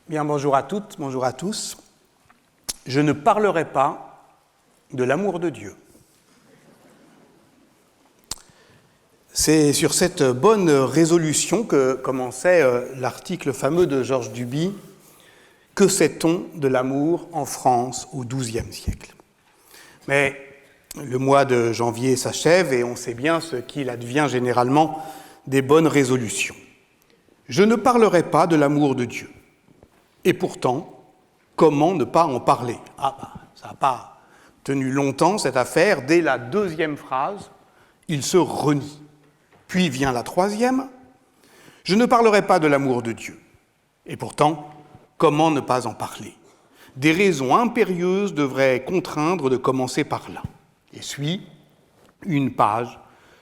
Bien, bonjour à toutes, bonjour à tous. Je ne parlerai pas de l'amour de Dieu. C'est sur cette bonne résolution que commençait l'article fameux de Georges Duby « Que sait-on de l'amour en France au XIIe siècle ?» Mais le mois de janvier s'achève et on sait bien ce qu'il advient généralement des bonnes résolutions. Je ne parlerai pas de l'amour de Dieu. Et pourtant, comment ne pas en parler ? Ça n'a pas tenu longtemps cette affaire. Dès la deuxième phrase, il se renie. Puis vient la troisième. Je ne parlerai pas de l'amour de Dieu. Et pourtant, comment ne pas en parler ? Des raisons impérieuses devraient contraindre de commencer par là. Et suit une page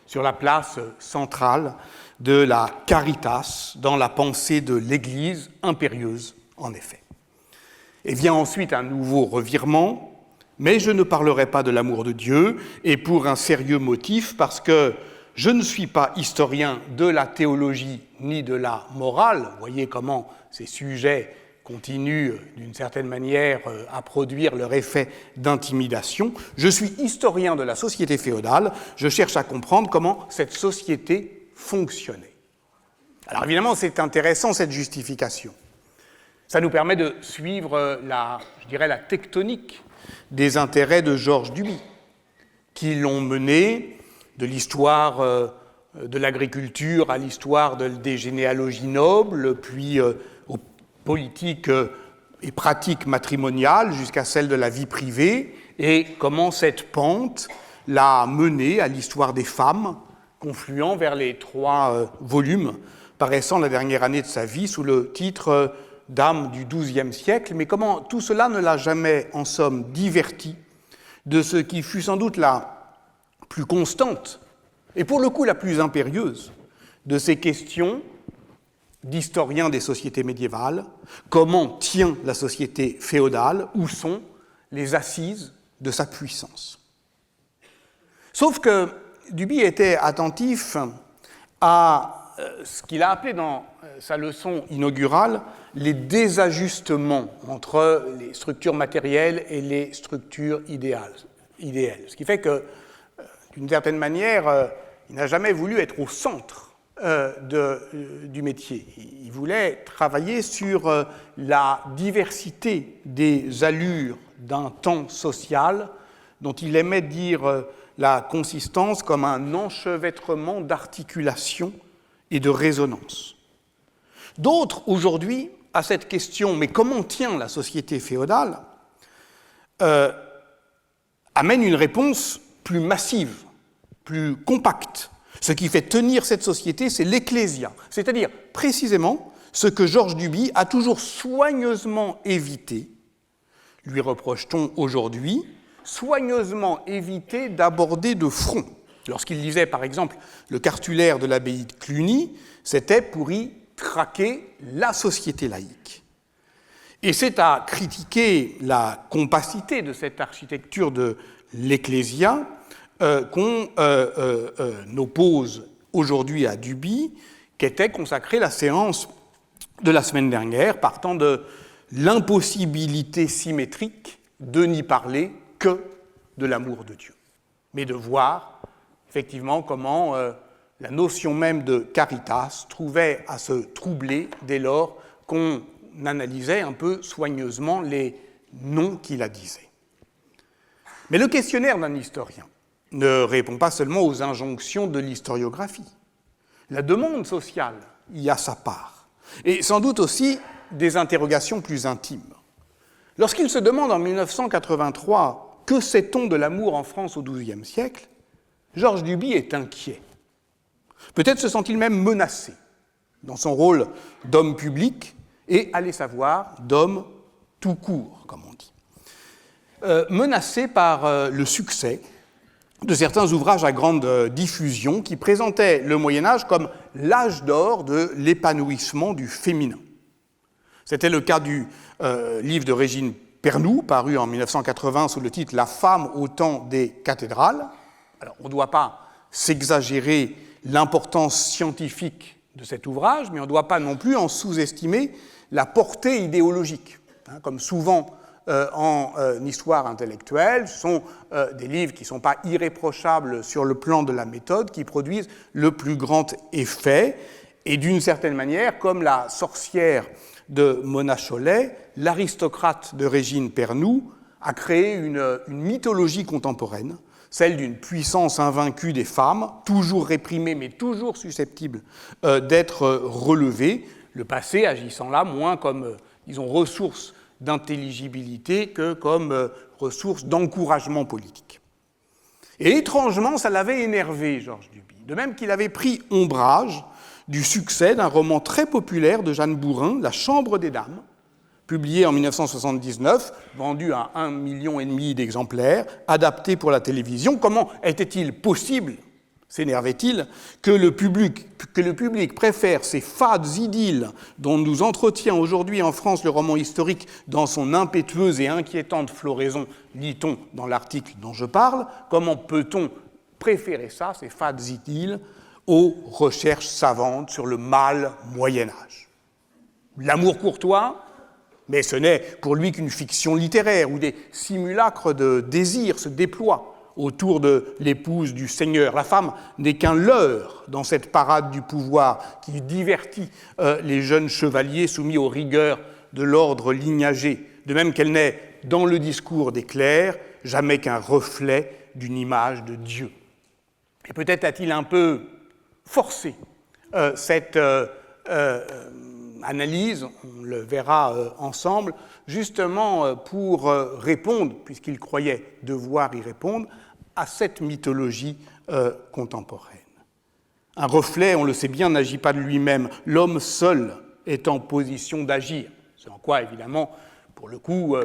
sur la place centrale de la caritas dans la pensée de l'Église impérieuse, en effet. Et vient ensuite un nouveau revirement, mais je ne parlerai pas de l'amour de Dieu, et pour un sérieux motif, parce que je ne suis pas historien de la théologie ni de la morale. Vous voyez comment ces sujets continuent d'une certaine manière à produire leur effet d'intimidation. Je suis historien de la société féodale, je cherche à comprendre comment cette société fonctionnait. Alors évidemment, c'est intéressant cette justification. Ça nous permet de suivre la tectonique des intérêts de Georges Duby, qui l'ont mené de l'histoire de l'agriculture à l'histoire des généalogies nobles, puis aux politiques et pratiques matrimoniales jusqu'à celle de la vie privée, et comment cette pente l'a mené à l'histoire des femmes, confluant vers les 3 volumes paraissant la dernière année de sa vie sous le titre d'âme du XIIe siècle, mais comment tout cela ne l'a jamais, en somme, diverti de ce qui fut sans doute la plus constante, et pour le coup la plus impérieuse, de ces questions d'historien des sociétés médiévales. Comment tient la société féodale? Où sont les assises de sa puissance? Sauf que Duby était attentif à ce qu'il a appelé dans sa leçon inaugurale les désajustements entre les structures matérielles et les structures idéales. Ce qui fait que, d'une certaine manière, il n'a jamais voulu être au centre du métier. Il voulait travailler sur la diversité des allures d'un temps social dont il aimait dire la consistance comme un enchevêtrement d'articulations et de résonance. D'autres, aujourd'hui, à cette question « mais comment tient la société féodale ?» amènent une réponse plus massive, plus compacte. Ce qui fait tenir cette société, c'est l'ecclésia, c'est-à-dire précisément ce que Georges Duby a toujours soigneusement évité, lui reproche-t-on aujourd'hui, soigneusement évité d'aborder de front. Lorsqu'il lisait, par exemple, le cartulaire de l'abbaye de Cluny, c'était pour y traquer la société laïque. Et c'est à critiquer la compacité de cette architecture de l'ecclésia qu'on oppose aujourd'hui à Duby, qu'était consacrée la séance de la semaine dernière, partant de l'impossibilité symétrique de n'y parler que de l'amour de Dieu, mais de voir effectivement comment la notion même de caritas trouvait à se troubler dès lors qu'on analysait un peu soigneusement les noms qui la disaient. Mais le questionnaire d'un historien ne répond pas seulement aux injonctions de l'historiographie. La demande sociale y a sa part, et sans doute aussi des interrogations plus intimes. Lorsqu'il se demande en 1983 « Que sait-on de l'amour en France au XIIe siècle ?», Georges Duby est inquiet. Peut-être se sent-il même menacé dans son rôle d'homme public et, allez savoir, d'homme tout court, comme on dit. Menacé par le succès de certains ouvrages à grande diffusion qui présentaient le Moyen-Âge comme l'âge d'or de l'épanouissement du féminin. C'était le cas du livre de Régine Pernoud, paru en 1980 sous le titre « La femme au temps des cathédrales ». Alors, on ne doit pas s'exagérer l'importance scientifique de cet ouvrage, mais on ne doit pas non plus en sous-estimer la portée idéologique. Comme souvent en histoire intellectuelle, ce sont des livres qui ne sont pas irréprochables sur le plan de la méthode, qui produisent le plus grand effet. Et d'une certaine manière, comme la sorcière de Mona Chollet, l'aristocrate de Régine Pernoud a créé une mythologie contemporaine, celle d'une puissance invaincue des femmes, toujours réprimée mais toujours susceptible d'être relevée, le passé agissant là moins comme, disons, ressource d'intelligibilité que comme ressource d'encouragement politique. Et étrangement, ça l'avait énervé, Georges Duby, de même qu'il avait pris ombrage du succès d'un roman très populaire de Jeanne Bourrin, La Chambre des Dames, publié en 1979, vendu à 1,5 million d'exemplaires, adapté pour la télévision. Comment était-il possible, s'énervait-il, que le public préfère ces fades idylles dont nous entretient aujourd'hui en France le roman historique dans son impétueuse et inquiétante floraison, lit-on dans l'article dont je parle? Comment peut-on préférer ça, ces fades idylles, aux recherches savantes sur le mâle Moyen-Âge? L'amour courtois, mais ce n'est pour lui qu'une fiction littéraire où des simulacres de désir se déploient autour de l'épouse du Seigneur. La femme n'est qu'un leurre dans cette parade du pouvoir qui divertit les jeunes chevaliers soumis aux rigueurs de l'ordre lignagé, de même qu'elle n'est, dans le discours des clercs, jamais qu'un reflet d'une image de Dieu. Et peut-être a-t-il un peu forcé cette analyse, on le verra ensemble, justement pour répondre, puisqu'il croyait devoir y répondre, à cette mythologie contemporaine. Un reflet, on le sait bien, n'agit pas de lui-même. L'homme seul est en position d'agir. C'est en quoi, évidemment, pour le coup,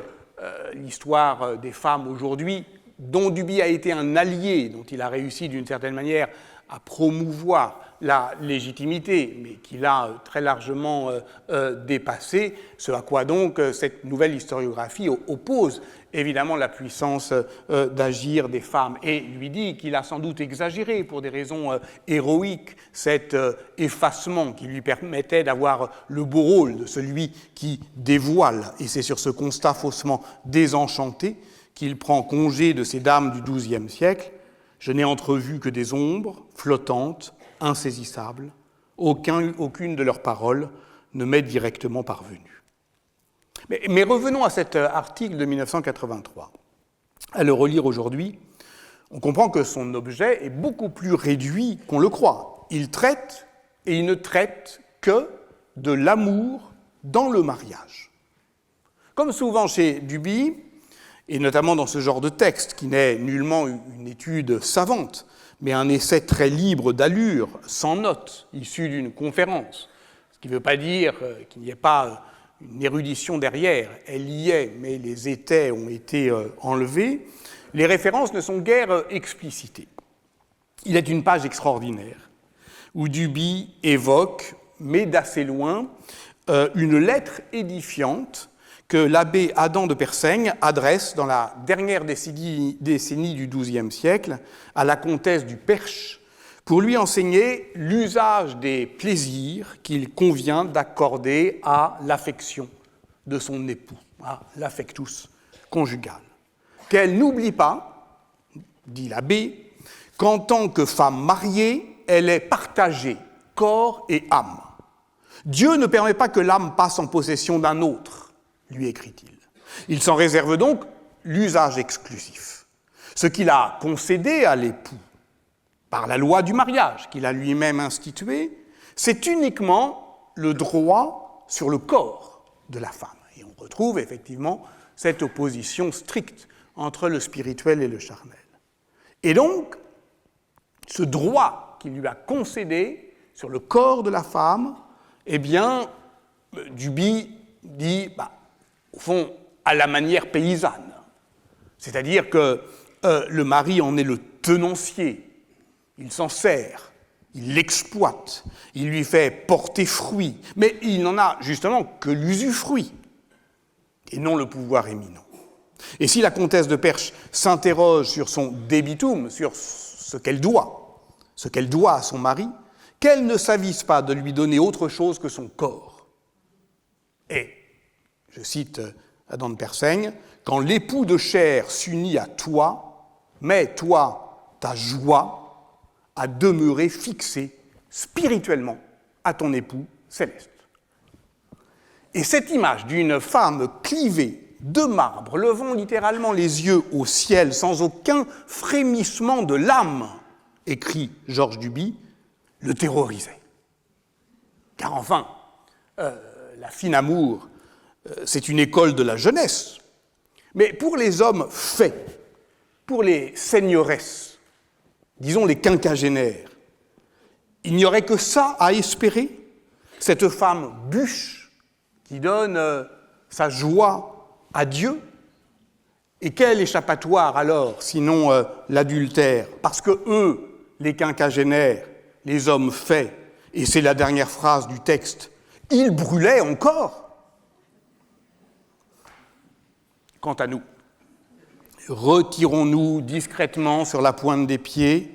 l'histoire des femmes aujourd'hui, dont Duby a été un allié, dont il a réussi d'une certaine manière à promouvoir la légitimité, mais qu'il a très largement dépassé, ce à quoi donc cette nouvelle historiographie oppose évidemment la puissance d'agir des femmes, et lui dit qu'il a sans doute exagéré pour des raisons héroïques cet effacement qui lui permettait d'avoir le beau rôle de celui qui dévoile, et c'est sur ce constat faussement désenchanté qu'il prend congé de ces dames du XIIe siècle. Je n'ai entrevu que des ombres flottantes, insaisissables. Aucune de leurs paroles ne m'est directement parvenue. Mais revenons à cet article de 1983. À le relire aujourd'hui, on comprend que son objet est beaucoup plus réduit qu'on le croit. Il traite, et il ne traite que de l'amour dans le mariage. Comme souvent chez Duby, et notamment dans ce genre de texte, qui n'est nullement une étude savante, mais un essai très libre d'allure, sans notes, issu d'une conférence. Ce qui ne veut pas dire qu'il n'y ait pas une érudition derrière, elle y est, mais les étais ont été enlevés. Les références ne sont guère explicitées. Il est une page extraordinaire, où Duby évoque, mais d'assez loin, une lettre édifiante que l'abbé Adam de Persaigne adresse dans la dernière décennie du XIIe siècle à la comtesse du Perche pour lui enseigner l'usage des plaisirs qu'il convient d'accorder à l'affection de son époux, à l'affectus conjugal. Qu'elle n'oublie pas, dit l'abbé, qu'en tant que femme mariée, elle est partagée, corps et âme. Dieu ne permet pas que l'âme passe en possession d'un autre, lui écrit-il. Il s'en réserve donc l'usage exclusif. Ce qu'il a concédé à l'époux par la loi du mariage qu'il a lui-même instituée, c'est uniquement le droit sur le corps de la femme. Et on retrouve effectivement cette opposition stricte entre le spirituel et le charnel. Et donc, ce droit qu'il lui a concédé sur le corps de la femme, eh bien, Duby dit, au fond, à la manière paysanne. C'est-à-dire que le mari en est le tenancier, il s'en sert, il l'exploite, il lui fait porter fruit, mais il n'en a justement que l'usufruit, et non le pouvoir éminent. Et si la comtesse de Perche s'interroge sur son débitum, sur ce qu'elle doit à son mari, qu'elle ne s'avise pas de lui donner autre chose que son corps. Et, je cite Adam de Persaigne, « Quand l'époux de chair s'unit à toi, mets, toi, ta joie à demeurer fixée spirituellement à ton époux céleste. » Et cette image d'une femme clivée de marbre, levant littéralement les yeux au ciel sans aucun frémissement de l'âme, écrit Georges Duby, le terrorisait. Car enfin, la fine amour, c'est une école de la jeunesse. Mais pour les hommes faits, pour les seigneuresses, disons les quinquagénaires, il n'y aurait que ça à espérer, cette femme bûche qui donne sa joie à Dieu. Et quel échappatoire alors, sinon l'adultère? Parce que eux, les quinquagénaires, les hommes faits, et c'est la dernière phrase du texte, ils brûlaient encore. Quant à nous, retirons-nous discrètement sur la pointe des pieds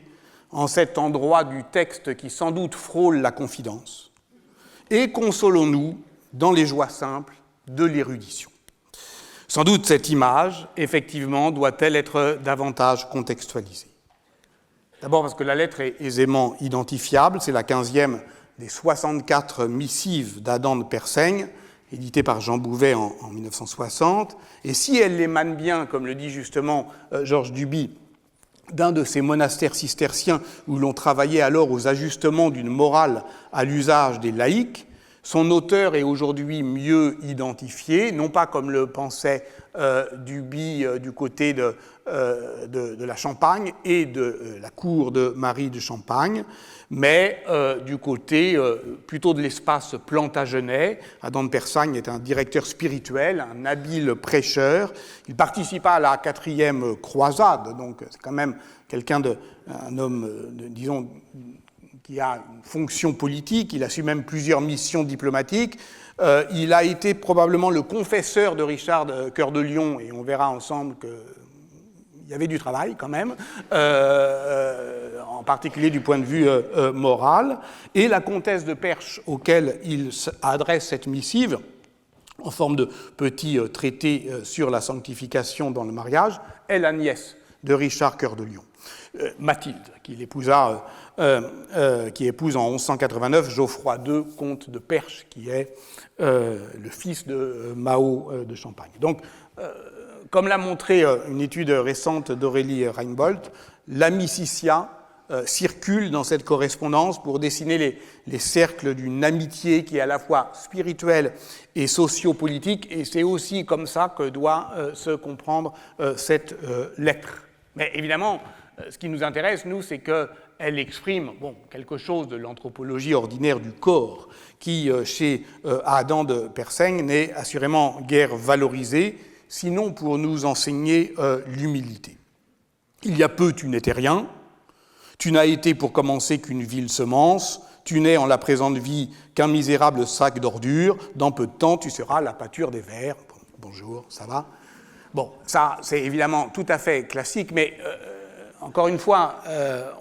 en cet endroit du texte qui sans doute frôle la confidence, et consolons-nous dans les joies simples de l'érudition. Sans doute cette image, effectivement, doit-elle être davantage contextualisée. D'abord parce que la lettre est aisément identifiable, c'est la 15e des 64 missives d'Adam de Persaigne, éditée par Jean Bouvet en 1960, et si elle émane bien, comme le dit justement Georges Duby, d'un de ces monastères cisterciens où l'on travaillait alors aux ajustements d'une morale à l'usage des laïcs, son auteur est aujourd'hui mieux identifié, non pas comme le pensait Duby du côté de la Champagne et de la cour de Marie de Champagne, mais du côté plutôt de l'espace plantagenet. Adam de Persaigne est un directeur spirituel, un habile prêcheur. Il participa à la 4e croisade, donc c'est quand même un homme, disons, qui a une fonction politique, il a su même plusieurs missions diplomatiques. Il a été probablement le confesseur de Richard Cœur de Lion, et on verra ensemble qu'il y avait du travail quand même, en particulier du point de vue moral. Et la comtesse de Perche, auquel il adresse cette missive, en forme de petit traité sur la sanctification dans le mariage, est la nièce de Richard Cœur de Lion. Mathilde, qui épouse en 1189 Geoffroy II, comte de Perche, qui est le fils de Mao de Champagne. Donc, comme l'a montré une étude récente d'Aurélie Reinbold, l'amicitia circule dans cette correspondance pour dessiner les cercles d'une amitié qui est à la fois spirituelle et sociopolitique, et c'est aussi comme ça que doit se comprendre cette lettre. Mais évidemment, ce qui nous intéresse, nous, c'est qu'elle exprime quelque chose de l'anthropologie ordinaire du corps, qui, chez Adam de Persaigne, n'est assurément guère valorisé, sinon pour nous enseigner l'humilité. Il y a peu, tu n'étais rien, tu n'as été pour commencer qu'une vile semence, tu n'es en la présente vie qu'un misérable sac d'ordures, dans peu de temps tu seras la pâture des vers. Bonjour, ça va? Bon, ça c'est évidemment tout à fait classique, mais encore une fois,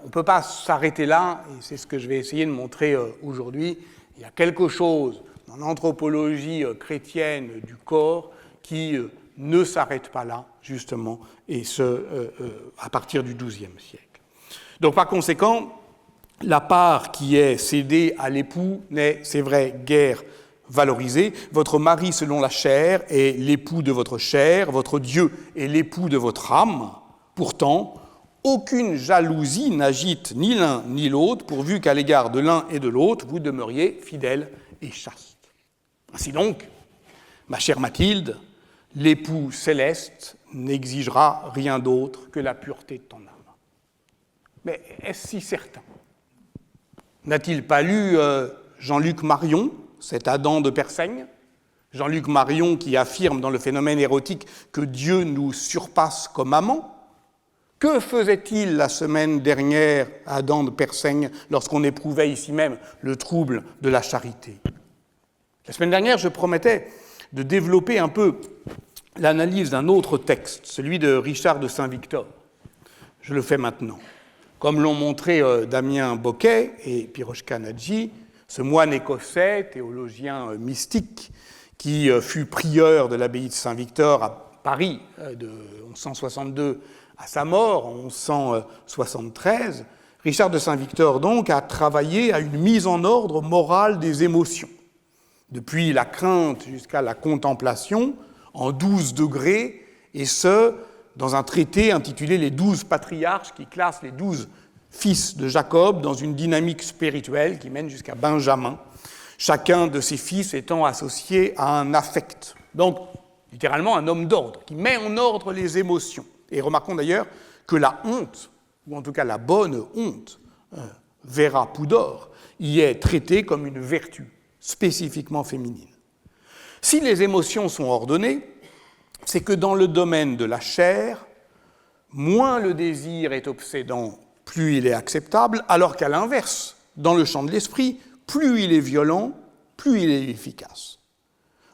on ne peut pas s'arrêter là, et c'est ce que je vais essayer de montrer aujourd'hui. Il y a quelque chose dans l'anthropologie chrétienne du corps qui ne s'arrête pas là, justement, et ce, à partir du XIIe siècle. Donc, par conséquent, la part qui est cédée à l'époux n'est, c'est vrai, guère valorisée. Votre mari, selon la chair, est l'époux de votre chair, votre Dieu est l'époux de votre âme. Pourtant, aucune jalousie n'agite ni l'un ni l'autre, pourvu qu'à l'égard de l'un et de l'autre, vous demeuriez fidèles et chastes. Ainsi donc, ma chère Mathilde, l'époux céleste n'exigera rien d'autre que la pureté de ton âme. Mais est-ce si certain? N'a-t-il pas lu Jean-Luc Marion, cet Adam de Persaigne? Jean-Luc Marion qui affirme dans le phénomène érotique que Dieu nous surpasse comme amants. Que faisait-il la semaine dernière, Adam de Persaigne, lorsqu'on éprouvait ici même le trouble de la charité? La semaine dernière, je promettais de développer un peu l'analyse d'un autre texte, celui de Richard de Saint-Victor. Je le fais maintenant. Comme l'ont montré Damien Bocquet et Piroshka Nadji, ce moine écossais, théologien mystique, qui fut prieur de l'abbaye de Saint-Victor à Paris de 1162 à sa mort en 1173, Richard de Saint-Victor donc a travaillé à une mise en ordre morale des émotions, depuis la crainte jusqu'à la contemplation, en 12 degrés, et ce, dans un traité intitulé « Les 12 patriarches » qui classe les 12 fils de Jacob dans une dynamique spirituelle qui mène jusqu'à Benjamin, chacun de ces fils étant associé à un affect. Donc, littéralement, un homme d'ordre, qui met en ordre les émotions. Et remarquons d'ailleurs que la honte, ou en tout cas la bonne honte, vera pudor, y est traitée comme une vertu spécifiquement féminine. Si les émotions sont ordonnées, c'est que dans le domaine de la chair, moins le désir est obsédant, plus il est acceptable, alors qu'à l'inverse, dans le champ de l'esprit, plus il est violent, plus il est efficace.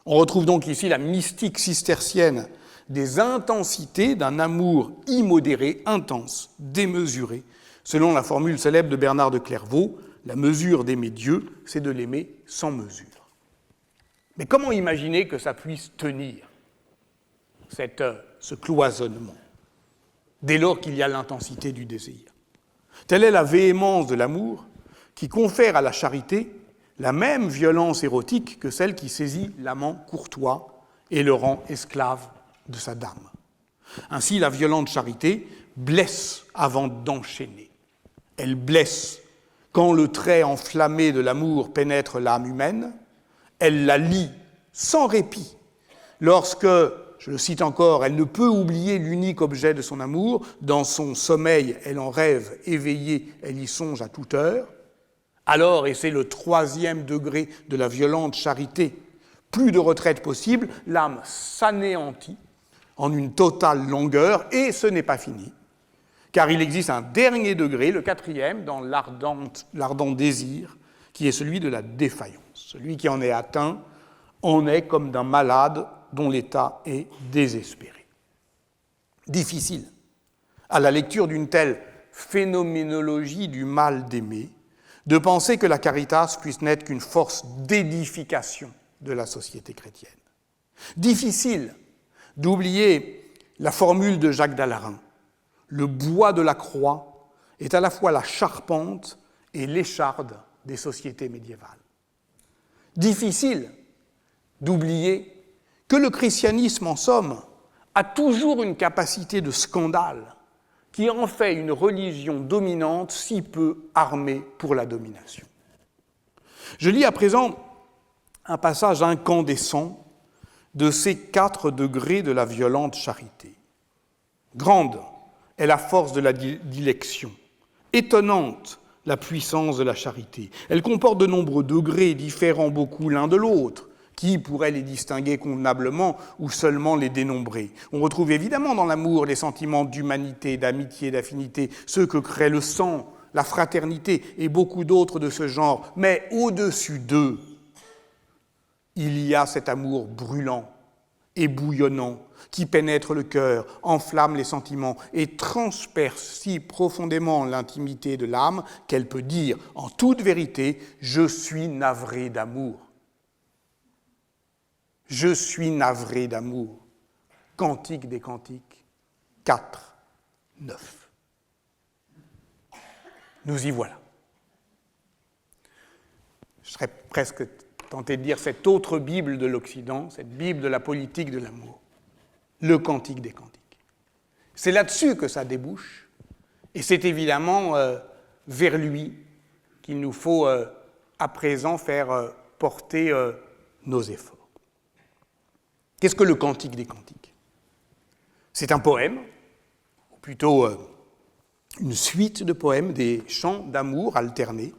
On retrouve donc ici la mystique cistercienne des intensités d'un amour immodéré, intense, démesuré, selon la formule célèbre de Bernard de Clairvaux, la mesure d'aimer Dieu, c'est de l'aimer sans mesure. Mais comment imaginer que ça puisse tenir, ce cloisonnement, dès lors qu'il y a l'intensité du désir? Telle est la véhémence de l'amour qui confère à la charité la même violence érotique que celle qui saisit l'amant courtois et le rend esclave de sa dame. Ainsi, la violente charité blesse avant d'enchaîner. Elle blesse quand le trait enflammé de l'amour pénètre l'âme humaine, elle la lie sans répit lorsque, je le cite encore, elle ne peut oublier l'unique objet de son amour, dans son sommeil elle en rêve, éveillée, elle y songe à toute heure. Alors, et c'est le 3e degré de la violente charité, plus de retraite possible, l'âme s'anéantit en une totale langueur, et ce n'est pas fini, car il existe un dernier degré, le 4e, dans l'ardent désir, qui est celui de la défaillance. Celui qui en est atteint en est comme d'un malade dont l'état est désespéré. Difficile, à la lecture d'une telle phénoménologie du mal d'aimer, de penser que la caritas puisse n'être qu'une force d'édification de la société chrétienne. Difficile d'oublier la formule de Jacques d'Alarin. Le bois de la croix est à la fois la charpente et l'écharde des sociétés médiévales. Difficile d'oublier que le christianisme, en somme, a toujours une capacité de scandale qui en fait une religion dominante si peu armée pour la domination. Je lis à présent un passage incandescent de ces 4 degrés de la violente charité. Grande est la force de la dilection, étonnante la puissance de la charité. Elle comporte de nombreux degrés différents beaucoup l'un de l'autre. Qui pourrait les distinguer convenablement ou seulement les dénombrer? On retrouve évidemment dans l'amour les sentiments d'humanité, d'amitié, d'affinité, ceux que crée le sang, la fraternité et beaucoup d'autres de ce genre. Mais au-dessus d'eux, il y a cet amour brûlant et bouillonnant qui pénètre le cœur, enflamme les sentiments et transperce si profondément l'intimité de l'âme qu'elle peut dire en toute vérité « Je suis navré d'amour ». Je suis navré d'amour. Cantique des Cantiques, 4, 9. Nous y voilà. Je serais presque tenté de dire cette autre Bible de l'Occident, cette Bible de la politique de l'amour, le Cantique des Cantiques. C'est là-dessus que ça débouche, et c'est évidemment vers lui qu'il nous faut à présent faire porter nos efforts. Qu'est-ce que le Cantique des Cantiques? C'est un poème, ou plutôt une suite de poèmes, des chants d'amour alternés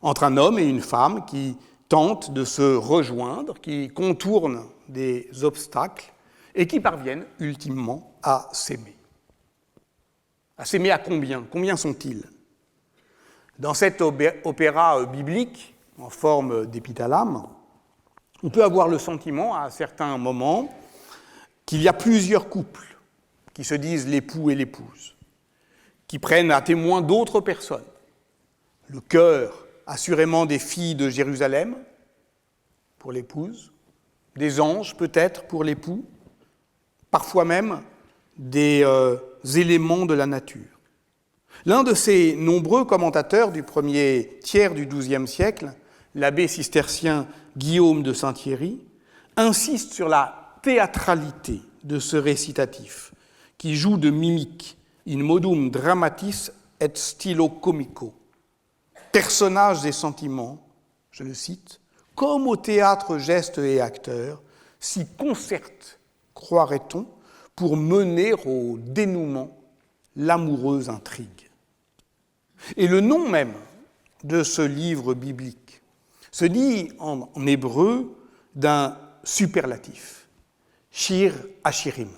entre un homme et une femme qui tentent de se rejoindre, qui contournent des obstacles et qui parviennent ultimement à s'aimer. À s'aimer à combien? Combien sont-ils? Dans cet opéra biblique, en forme d'épithalame, on peut avoir le sentiment, à certains moments, qu'il y a plusieurs couples qui se disent l'époux et l'épouse, qui prennent à témoin d'autres personnes. Le cœur, assurément, des filles de Jérusalem, pour l'épouse, des anges peut-être pour l'époux, parfois même des éléments de la nature. L'un de ces nombreux commentateurs du premier tiers du XIIe siècle, l'abbé cistercien Guillaume de Saint-Thierry, insiste sur la théâtralité de ce récitatif, qui joue de mimique, in modum dramatis et stylo comico, personnages et sentiments, je le cite, comme au théâtre gestes et acteurs, s'y concertent, croirait-on, pour mener au dénouement l'amoureuse intrigue. Et le nom même de ce livre biblique se dit en hébreu d'un superlatif, Shir Hashirim.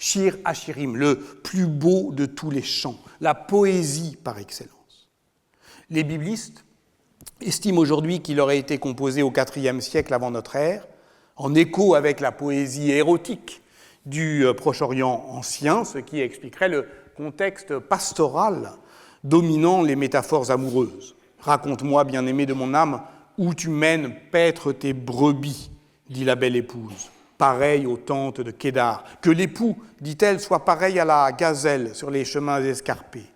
Shir Hashirim, le plus beau de tous les chants, la poésie par excellence. Les biblistes estiment aujourd'hui qu'il aurait été composé au IVe siècle avant notre ère, en écho avec la poésie érotique du Proche-Orient ancien, ce qui expliquerait le contexte pastoral dominant les métaphores amoureuses. « Raconte-moi, bien-aimé de mon âme, où tu mènes paître tes brebis, dit la belle épouse, pareille aux tentes de Kédar. Que l'époux, dit-elle, soit pareil à la gazelle sur les chemins escarpés.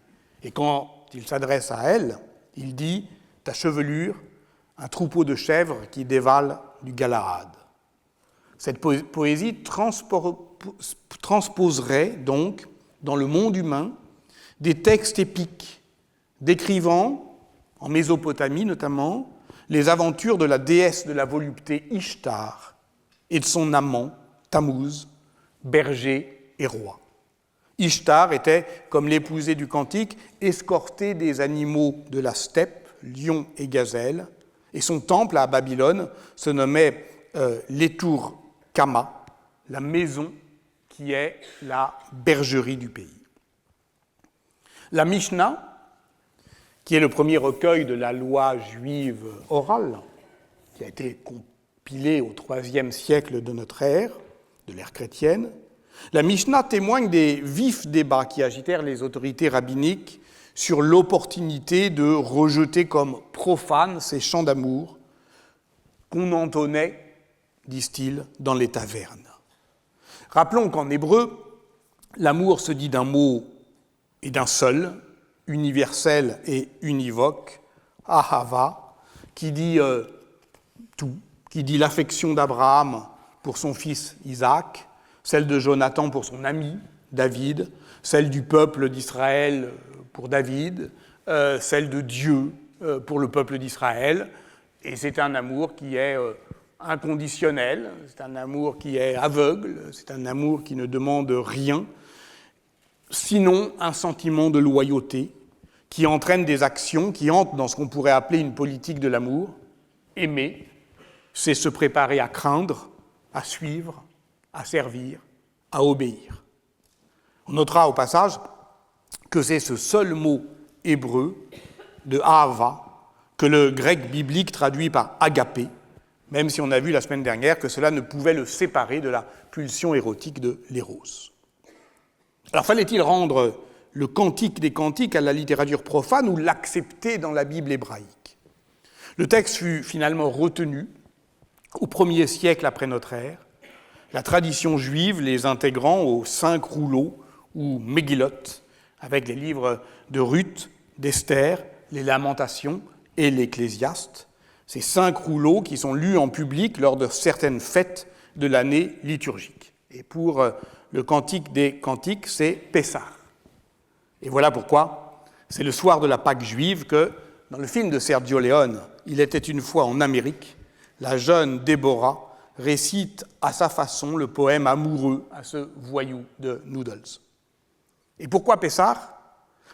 Et quand il s'adresse à elle, il dit « ta chevelure, un troupeau de chèvres qui dévale du Galaad. » Cette poésie transposerait donc dans le monde humain des textes épiques décrivant, en Mésopotamie notamment, les aventures de la déesse de la volupté Ishtar et de son amant Tammuz, berger et roi. Ishtar était, comme l'épousée du Cantique, escortée des animaux de la steppe, lions et gazelles, et son temple à Babylone se nommait Letur Kama, la maison qui est la bergerie du pays. La Mishnah, qui est le premier recueil de la loi juive orale, qui a été compilé au IIIe siècle de notre ère, de l'ère chrétienne, la Mishnah témoigne des vifs débats qui agitèrent les autorités rabbiniques sur l'opportunité de rejeter comme profanes ces chants d'amour qu'on entonnait, disent-ils, dans les tavernes. Rappelons qu'en hébreu, l'amour se dit d'un mot et d'un seul, universel et univoque, ahava, qui dit tout, qui dit l'affection d'Abraham pour son fils Isaac, celle de Jonathan pour son ami David, celle du peuple d'Israël pour David, celle de Dieu pour le peuple d'Israël. Et c'est un amour qui est inconditionnel, c'est un amour qui est aveugle, c'est un amour qui ne demande rien, sinon un sentiment de loyauté qui entraîne des actions qui entrent dans ce qu'on pourrait appeler une politique de l'amour. Aimer, c'est se préparer à craindre, à suivre, à servir, à obéir. On notera au passage que c'est ce seul mot hébreu de ahava que le grec biblique traduit par agapé, même si on a vu la semaine dernière que cela ne pouvait le séparer de la pulsion érotique de l'éros. Alors fallait-il rendre le cantique des cantiques à la littérature profane ou l'accepter dans la Bible hébraïque ? Le texte fut finalement retenu au 1er siècle après notre ère, la tradition juive les intégrant aux 5 rouleaux ou Megillot, avec les livres de Ruth, d'Esther, les Lamentations et l'Ecclésiaste, ces 5 rouleaux qui sont lus en public lors de certaines fêtes de l'année liturgique. Et pour le cantique des cantiques, c'est Pessah. Et voilà pourquoi c'est le soir de la Pâque juive que, dans le film de Sergio Leone, Il était une fois en Amérique, la jeune Déborah récite à sa façon le poème amoureux à ce voyou de Noodles. Et pourquoi Pessah ?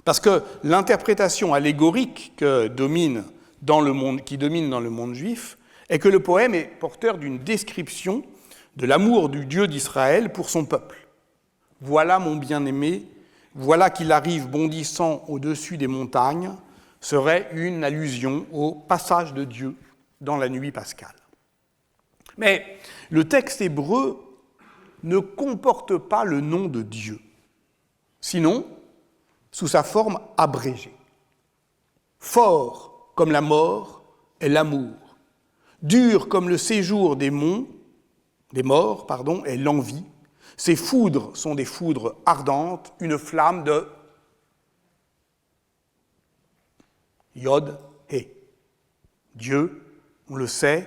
Parce que l'interprétation allégorique qui domine dans le monde juif est que le poème est porteur d'une description de l'amour du Dieu d'Israël pour son peuple. Voilà mon bien-aimé, voilà qu'il arrive bondissant au-dessus des montagnes, serait une allusion au passage de Dieu dans la nuit pascale. Mais le texte hébreu ne comporte pas le nom de Dieu. Sinon, sous sa forme abrégée. Fort comme la mort est l'amour, dur comme le séjour des morts, est l'envie. Ces foudres sont des foudres ardentes, une flamme de Yod, He. Dieu, on le sait,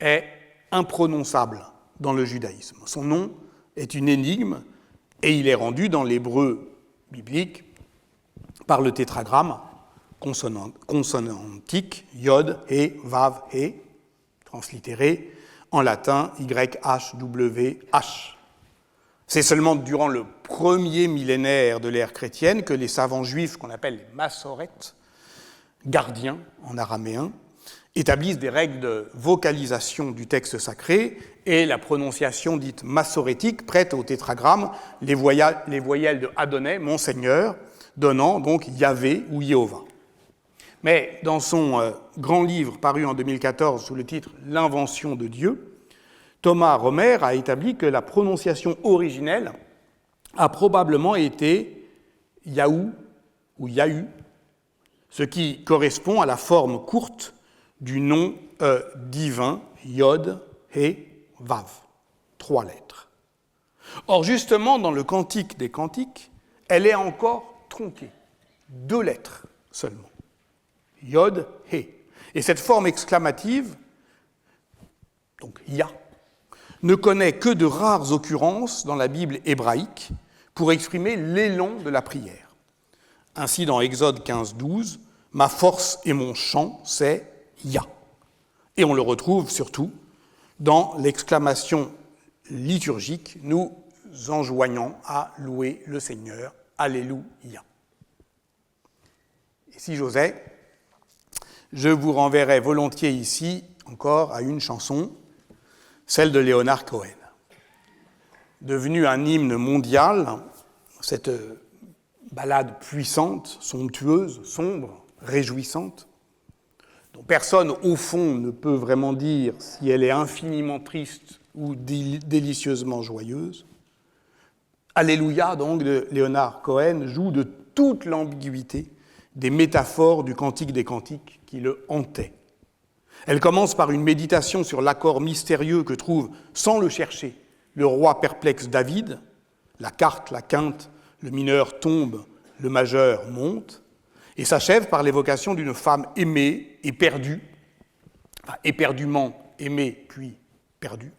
est imprononçable dans le judaïsme. Son nom est une énigme et il est rendu dans l'hébreu biblique par le tétragramme consonantique Yod, He, Vav, He, translittéré en latin YHWH. C'est seulement durant le premier millénaire de l'ère chrétienne que les savants juifs, qu'on appelle les massorètes, gardiens en araméen, établissent des règles de vocalisation du texte sacré et la prononciation dite massorétique prête au tétragramme les voyelles de Adonai, mon Seigneur, donnant donc Yahvé ou Jéhovah. Mais dans son grand livre paru en 2014 sous le titre « L'invention de Dieu », Thomas Romer a établi que la prononciation originelle a probablement été Yahou ou Yahu, ce qui correspond à la forme courte du nom divin Yod, He, Vav, 3 lettres. Or, justement, dans le Cantique des Cantiques, elle est encore tronquée, 2 lettres seulement. Yod, He. Et cette forme exclamative, donc Ya, ne connaît que de rares occurrences dans la Bible hébraïque pour exprimer l'élan de la prière. Ainsi, dans Exode 15-12, « Ma force et mon chant, c'est Ya ». Et on le retrouve surtout dans l'exclamation liturgique, nous enjoignant à louer le Seigneur, Alléluia. Et si j'osais, je vous renverrai volontiers ici encore à une chanson, celle de Leonard Cohen. Devenue un hymne mondial, cette ballade puissante, somptueuse, sombre, réjouissante, dont personne au fond ne peut vraiment dire si elle est infiniment triste ou délicieusement joyeuse. Alléluia, donc, de Leonard Cohen, joue de toute l'ambiguïté des métaphores du Cantique des Cantiques qui le hantaient. Elle commence par une méditation sur l'accord mystérieux que trouve, sans le chercher, le roi perplexe David. La quarte, la quinte, le mineur tombe, le majeur monte, et s'achève par l'évocation d'une femme aimée et perdue, éperdument aimée puis perdue.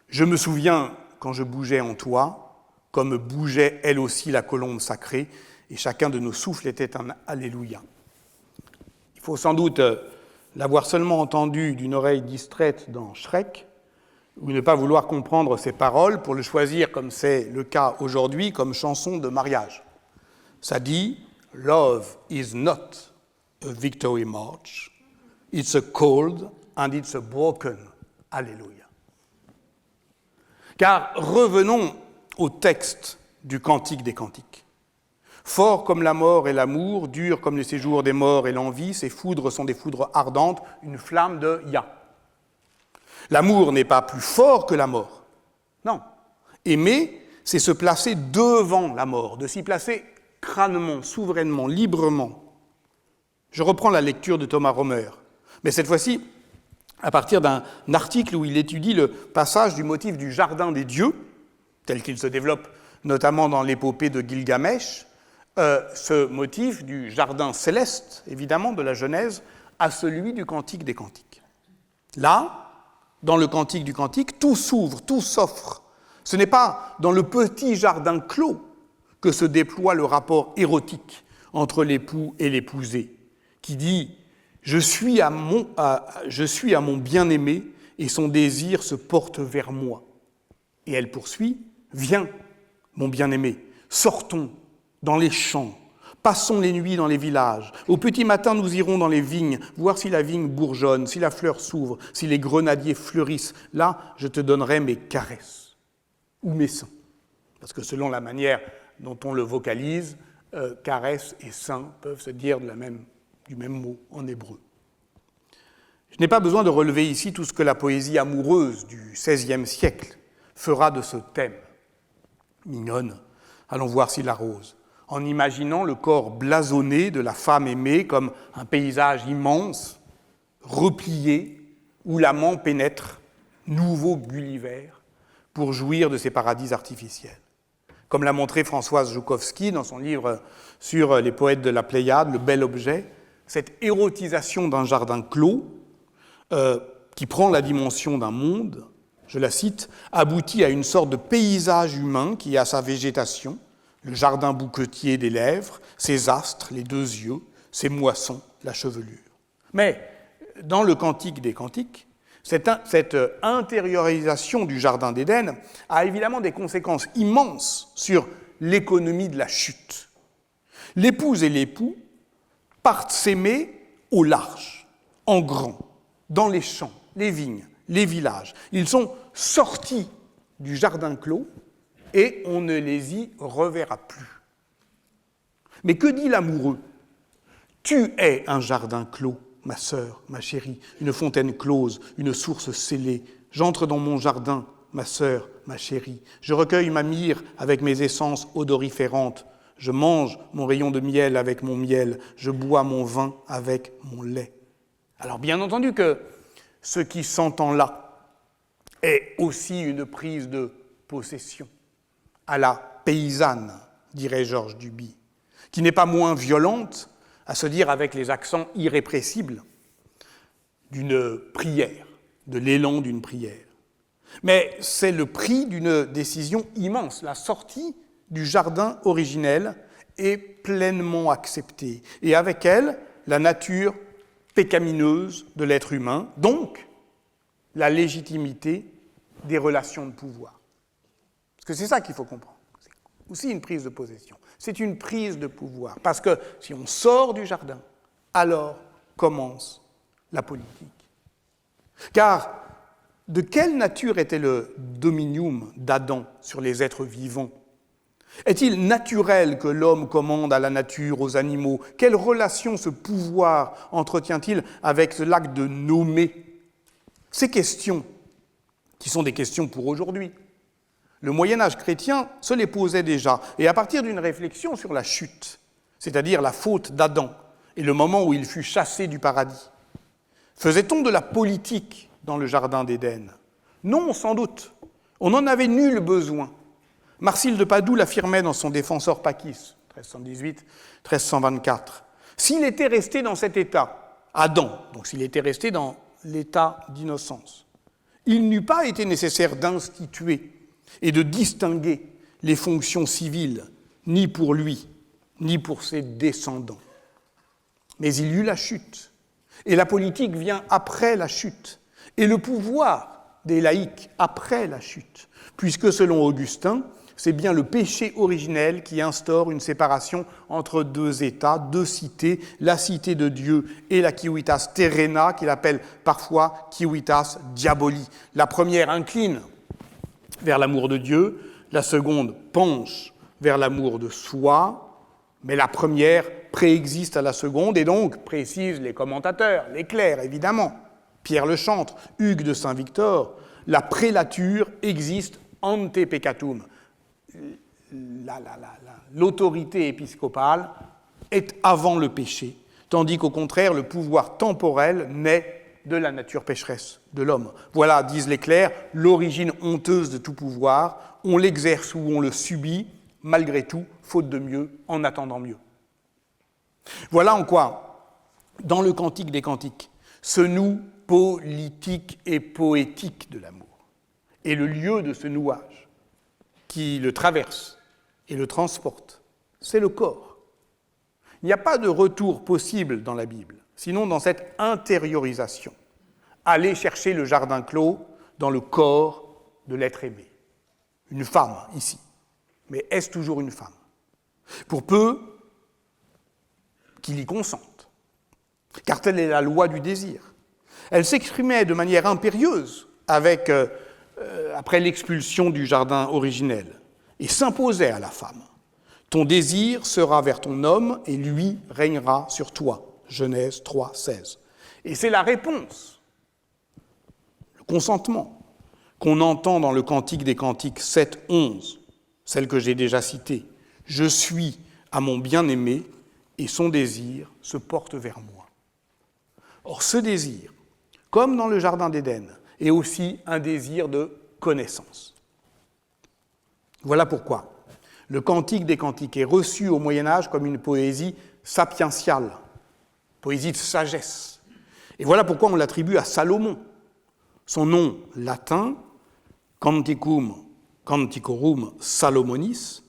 Je me souviens quand je bougeais en toi, comme bougeait elle aussi la colombe sacrée, et chacun de nos souffles était un Alléluia. Il faut sans doute l'avoir seulement entendu d'une oreille distraite dans Shrek, ou ne pas vouloir comprendre ses paroles pour le choisir, comme c'est le cas aujourd'hui, comme chanson de mariage. Ça dit « Love is not a victory march, it's a cold and it's a broken Alléluia ». Car revenons au texte du Cantique des Cantiques. Fort comme la mort et l'amour, dur comme le séjour des morts et l'envie, ces foudres sont des foudres ardentes, une flamme de Ya. L'amour n'est pas plus fort que la mort. Non. Aimer, c'est se placer devant la mort, de s'y placer crânement, souverainement, librement. Je reprends la lecture de Thomas Romer, mais cette fois-ci à partir d'un article où il étudie le passage du motif du jardin des dieux, tel qu'il se développe notamment dans l'épopée de Gilgamesh, ce motif du jardin céleste, évidemment, de la Genèse, à celui du Cantique des Cantiques. Là, dans le Cantique du Cantique, tout s'ouvre, tout s'offre. Ce n'est pas dans le petit jardin clos que se déploie le rapport érotique entre l'époux et l'épousée, qui dit « Je suis à mon bien-aimé et son désir se porte vers moi. » Et elle poursuit « Viens, mon bien-aimé, sortons dans les champs, passons les nuits dans les villages. Au petit matin, nous irons dans les vignes, voir si la vigne bourgeonne, si la fleur s'ouvre, si les grenadiers fleurissent. Là, je te donnerai mes caresses ou mes seins. » Parce que selon la manière dont on le vocalise, caresse et sein peuvent se dire du même mot en hébreu. Je n'ai pas besoin de relever ici tout ce que la poésie amoureuse du XVIe siècle fera de ce thème. Mignonne, allons voir s'il arrose. en imaginant le corps blasonné de la femme aimée comme un paysage immense, replié, où l'amant pénètre, nouveau Gulliver, pour jouir de ses paradis artificiels. Comme l'a montré Françoise Joukowski dans son livre sur les poètes de la Pléiade, Le bel objet, cette érotisation d'un jardin clos, qui prend la dimension d'un monde, je la cite, aboutit à une sorte de paysage humain qui a sa végétation, le jardin bouquetier des lèvres, ses astres, les deux yeux, ses moissons, la chevelure. Mais dans le Cantique des Cantiques, cette intériorisation du jardin d'Éden a évidemment des conséquences immenses sur l'économie de la chute. L'épouse et l'époux partent s'aimer au large, en grand, dans les champs, les vignes, les villages. Ils sont sortis du jardin clos et on ne les y reverra plus. Mais que dit l'amoureux ? Tu es un jardin clos, ma sœur, ma chérie, une fontaine close, une source scellée. J'entre dans mon jardin, ma sœur, ma chérie. Je recueille ma myrrhe avec mes essences odoriférantes. Je mange mon rayon de miel avec mon miel. Je bois mon vin avec mon lait. Alors bien entendu que ce qui s'entend là est aussi une prise de possession, à la paysanne, dirait Georges Duby, qui n'est pas moins violente, à se dire avec les accents irrépressibles, d'une prière, de l'élan d'une prière. Mais c'est le prix d'une décision immense. La sortie du jardin originel est pleinement acceptée. Et avec elle, la nature pécamineuse de l'être humain, donc la légitimité des relations de pouvoir. Parce que c'est ça qu'il faut comprendre. C'est aussi une prise de possession. C'est une prise de pouvoir. Parce que si on sort du jardin, alors commence la politique. Car de quelle nature était le dominium d'Adam sur les êtres vivants ? Est-il naturel que l'homme commande à la nature, aux animaux ? Quelle relation ce pouvoir entretient-il avec l'acte de nommer ? Ces questions, qui sont des questions pour aujourd'hui, le Moyen-Âge chrétien se les posait déjà, et à partir d'une réflexion sur la chute, c'est-à-dire la faute d'Adam, et le moment où il fut chassé du paradis, faisait-on de la politique dans le jardin d'Éden ? Non, sans doute. On n'en avait nul besoin. Marsile de Padoue l'affirmait dans son Défensor Pacis, 1318-1324. S'il était resté dans cet état, Adam, donc s'il était resté dans l'état d'innocence, il n'eût pas été nécessaire d'instituer et de distinguer les fonctions civiles, ni pour lui, ni pour ses descendants. Mais il y eut la chute, et la politique vient après la chute, et le pouvoir des laïcs après la chute, puisque selon Augustin, c'est bien le péché originel qui instaure une séparation entre deux États, deux cités, la cité de Dieu et la civitas terrena, qu'il appelle parfois civitas diaboli. La première incline vers l'amour de Dieu, la seconde penche vers l'amour de soi, mais la première préexiste à la seconde, et donc, précisent les commentateurs, les clercs évidemment, Pierre le Chantre, Hugues de Saint-Victor, la prélature existe ante peccatum. L'autorité épiscopale est avant le péché, tandis qu'au contraire, le pouvoir temporel naît de la nature pécheresse de l'homme. Voilà, disent les clercs, l'origine honteuse de tout pouvoir, on l'exerce ou on le subit, malgré tout, faute de mieux, en attendant mieux. Voilà en quoi, dans le Cantique des Cantiques, se noue politique et poétique de l'amour. Et le lieu de ce nouage, qui le traverse et le transporte, c'est le corps. Il n'y a pas de retour possible dans la Bible, sinon dans cette intériorisation. Aller chercher le jardin clos dans le corps de l'être aimé. Une femme, ici. Mais est-ce toujours une femme ? Pour peu qu'il y consente. Car telle est la loi du désir. Elle s'exprimait de manière impérieuse après l'expulsion du jardin originel et s'imposait à la femme. Ton désir sera vers ton homme et lui régnera sur toi. Genèse 3, 16. Et c'est la réponse, le consentement, qu'on entend dans le Cantique des Cantiques 7, 11, celle que j'ai déjà citée. Je suis à mon bien-aimé et son désir se porte vers moi. » Or, ce désir, comme dans le Jardin d'Éden, est aussi un désir de connaissance. Voilà pourquoi le Cantique des Cantiques est reçu au Moyen-Âge comme une poésie sapientiale, poésie de sagesse. Et voilà pourquoi on l'attribue à Salomon. Son nom latin, Canticorum Salomonis,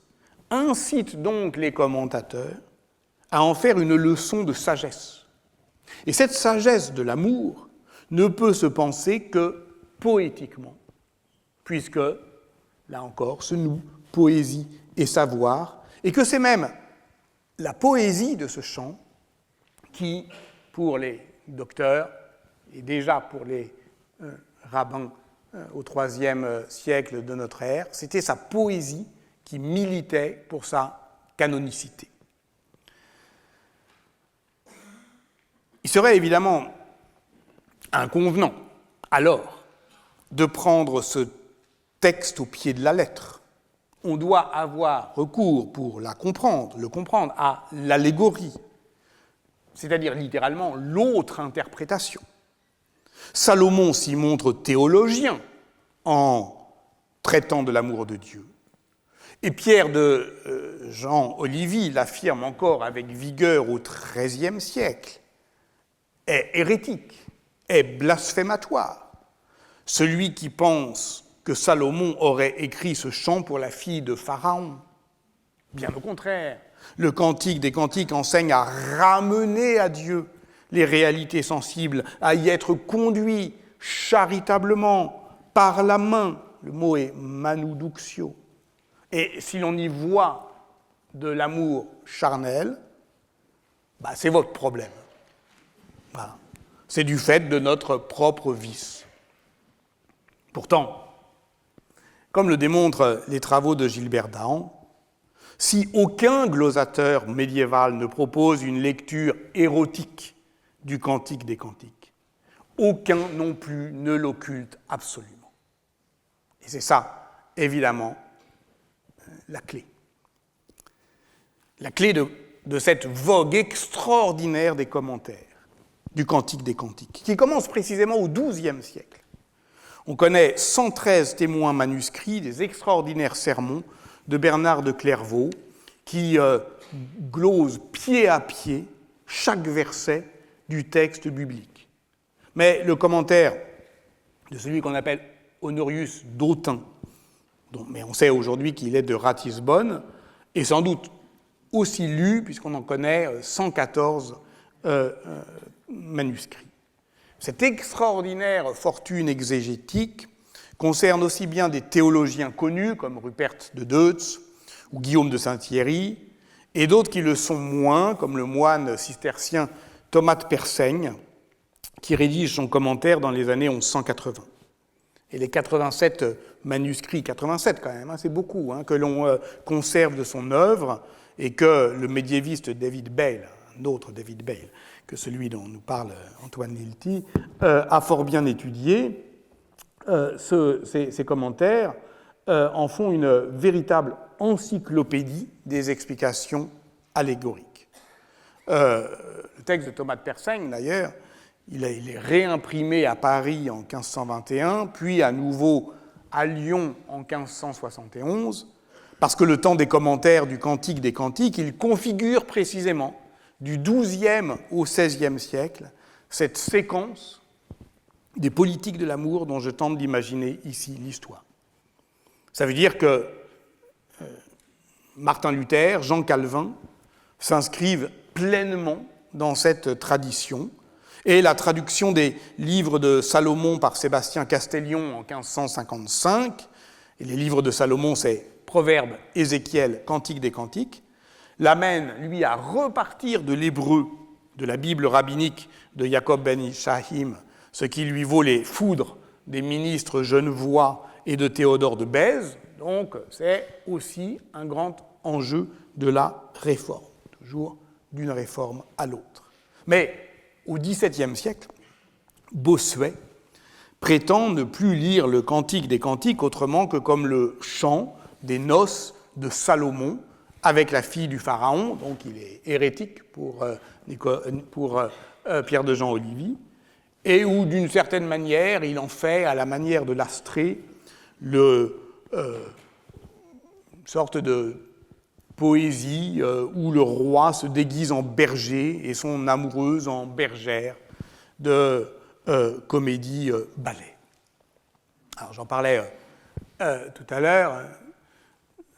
incite donc les commentateurs à en faire une leçon de sagesse. Et cette sagesse de l'amour ne peut se penser que poétiquement, puisque, là encore, se nouent poésie et savoir, et que c'est même la poésie de ce chant qui, pour les docteurs, et déjà pour les rabbins au IIIe siècle de notre ère, c'était sa poésie qui militait pour sa canonicité. Il serait évidemment inconvenant, alors, de prendre ce texte au pied de la lettre. On doit avoir recours, pour le comprendre, à l'allégorie, c'est-à-dire littéralement l'autre interprétation. Salomon s'y montre théologien en traitant de l'amour de Dieu. Et Pierre de Jean Olivier l'affirme encore avec vigueur au XIIIe siècle, est hérétique, est blasphématoire. Celui qui pense que Salomon aurait écrit ce chant pour la fille de Pharaon. Bien au contraire, le Cantique des Cantiques enseigne à ramener à Dieu les réalités sensibles, à y être conduit charitablement, par la main. Le mot est manouduxio. Et si l'on y voit de l'amour charnel, c'est votre problème. Voilà. C'est du fait de notre propre vice. Pourtant, comme le démontrent les travaux de Gilbert Dahan, si aucun glossateur médiéval ne propose une lecture érotique du Cantique des Cantiques, aucun non plus ne l'occulte absolument. Et c'est ça, évidemment, la clé. La clé de cette vogue extraordinaire des commentaires du Cantique des Cantiques, qui commence précisément au XIIe siècle. On connaît 113 témoins manuscrits des extraordinaires sermons de Bernard de Clairvaux, qui glose pied à pied chaque verset du texte biblique. Mais le commentaire de celui qu'on appelle Honorius d'Autun, mais on sait aujourd'hui qu'il est de Ratisbonne, est sans doute aussi lu, puisqu'on en connaît 114 manuscrits. Cette extraordinaire fortune exégétique concerne aussi bien des théologiens connus, comme Rupert de Deutz ou Guillaume de Saint-Thierry, et d'autres qui le sont moins, comme le moine cistercien Thomas de Persaigne, qui rédige son commentaire dans les années 1180. Et les 87 manuscrits, 87 quand même, c'est beaucoup, que l'on conserve de son œuvre, et que le médiéviste David Bale, un autre David Bale, que celui dont nous parle Antoine Lilti, a fort bien étudié, ces commentaires en font une véritable encyclopédie des explications allégoriques. Le texte de Thomas de Persaigne, d'ailleurs, il est réimprimé à Paris en 1521, puis à nouveau à Lyon en 1571, parce que le temps des commentaires du Cantique des Cantiques, il configure précisément, du XIIe au XVIe siècle, cette séquence des politiques de l'amour dont je tente d'imaginer ici l'histoire. Ça veut dire que Martin Luther, Jean Calvin s'inscrivent pleinement dans cette tradition, et la traduction des livres de Salomon par Sébastien Castellion en 1555, et les livres de Salomon, c'est Proverbes, Ézéchiel, Cantique des Cantiques, l'amène, lui, à repartir de l'hébreu de la Bible rabbinique de Jacob ben Ishahim, ce qui lui vaut les foudres des ministres genevois et de Théodore de Bèze. Donc, c'est aussi un grand enjeu de la réforme, toujours d'une réforme à l'autre. Mais au XVIIe siècle, Bossuet prétend ne plus lire le Cantique des Cantiques autrement que comme le chant des noces de Salomon avec la fille du pharaon, donc il est hérétique pour Pierre de Jean Olivier, et où d'une certaine manière il en fait, à la manière de l'Astrée, une sorte de poésie où le roi se déguise en berger et son amoureuse en bergère de comédie ballet. Alors j'en parlais tout à l'heure,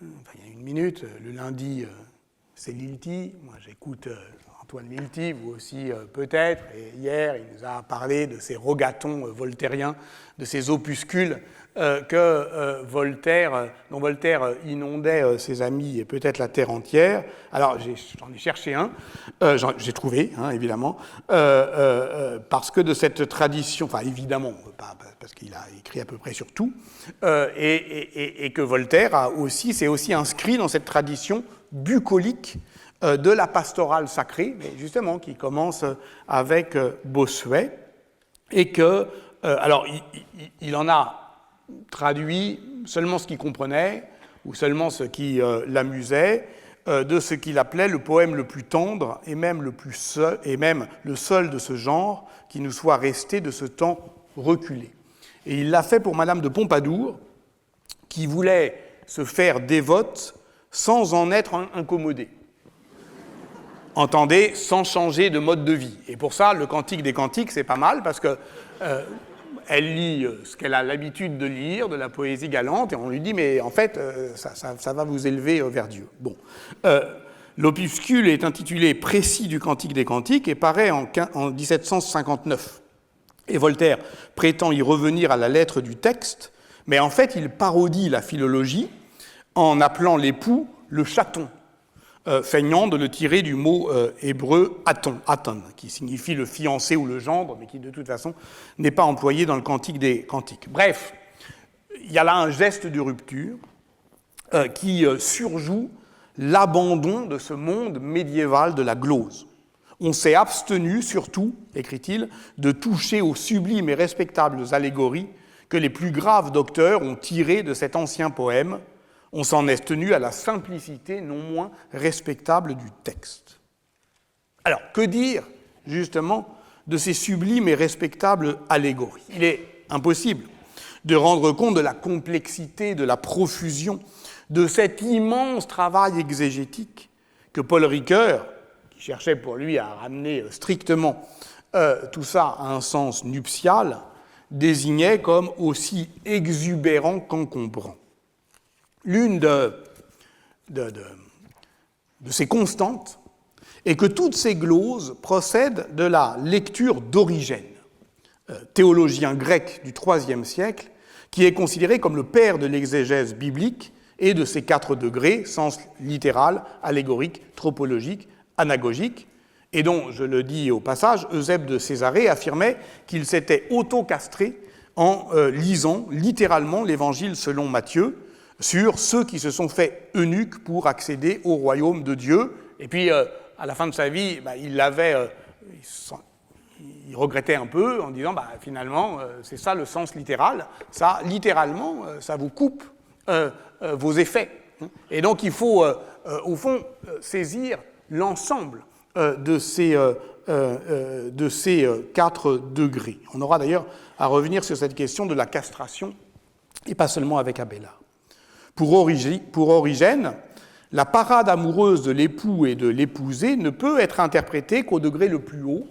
il y a une minute, le lundi c'est Lilti, moi j'écoute Antoine Lilti, vous aussi peut-être, et hier il nous a parlé de ces rogatons voltairiens, de ces opuscules dont Voltaire inondait ses amis et peut-être la terre entière. Alors j'en ai cherché un, j'ai trouvé, évidemment, parce que de cette tradition, enfin évidemment, pas parce qu'il a écrit à peu près sur tout, et que Voltaire s'est aussi inscrit dans cette tradition bucolique de la pastorale sacrée, mais justement qui commence avec Bossuet, et que, alors il en a traduit seulement ce qu'il comprenait, ou seulement ce qui l'amusait, de ce qu'il appelait le poème le plus tendre, et même le seul de ce genre qui nous soit resté de ce temps reculé. Et il l'a fait pour Madame de Pompadour, qui voulait se faire dévote sans en être incommodée. Entendez, sans changer de mode de vie. Et pour ça, le Cantique des Cantiques, c'est pas mal, parce que elle lit ce qu'elle a l'habitude de lire, de la poésie galante, et on lui dit, mais en fait, ça va vous élever vers Dieu. Bon. L'opuscule est intitulé « Précis du Cantique des Cantiques » et paraît en 1759. Et Voltaire prétend y revenir à la lettre du texte, mais en fait, il parodie la philologie en appelant l'époux le chaton, feignant de le tirer du mot hébreu aton, qui signifie le fiancé ou le gendre, mais qui de toute façon n'est pas employé dans le Cantique des Cantiques. Bref, il y a là un geste de rupture qui surjoue l'abandon de ce monde médiéval de la glose. On s'est abstenu, surtout, écrit-il, de toucher aux sublimes et respectables allégories que les plus graves docteurs ont tirées de cet ancien poème. On s'en est tenu à la simplicité non moins respectable du texte. Alors, que dire, justement, de ces sublimes et respectables allégories ? Il est impossible de rendre compte de la complexité, de la profusion, de cet immense travail exégétique que Paul Ricoeur, qui cherchait pour lui à ramener strictement tout ça à un sens nuptial, désignait comme aussi exubérant qu'encombrant. L'une de ces constantes est que toutes ces gloses procèdent de la lecture d'Origène, théologien grec du IIIe siècle, qui est considéré comme le père de l'exégèse biblique et de ses 4 degrés, sens littéral, allégorique, tropologique, anagogique, et dont, je le dis au passage, Eusèbe de Césarée affirmait qu'il s'était auto-castré en lisant littéralement l'Évangile selon Matthieu, sur ceux qui se sont fait eunuques pour accéder au royaume de Dieu. Et puis, à la fin de sa vie, il regrettait un peu en disant, finalement, c'est ça le sens littéral. Ça, littéralement, ça vous coupe vos effets. Et donc, il faut, au fond, saisir l'ensemble de ces 4 degrés. On aura d'ailleurs à revenir sur cette question de la castration, et pas seulement avec Abélard. Pour Origène, la parade amoureuse de l'époux et de l'épousée ne peut être interprétée qu'au degré le plus haut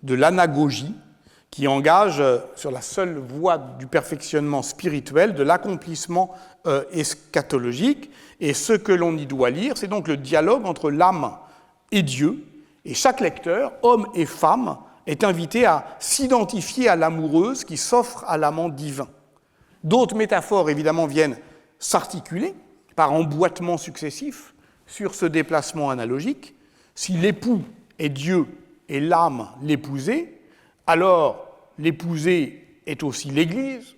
de l'anagogie, qui engage sur la seule voie du perfectionnement spirituel, de l'accomplissement eschatologique. Et ce que l'on y doit lire, c'est donc le dialogue entre l'âme et Dieu. Et chaque lecteur, homme et femme, est invité à s'identifier à l'amoureuse qui s'offre à l'amant divin. D'autres métaphores, évidemment, viennent s'articuler par emboîtements successifs sur ce déplacement analogique. Si l'époux est Dieu et l'âme l'épousée, alors l'épousée est aussi l'Église,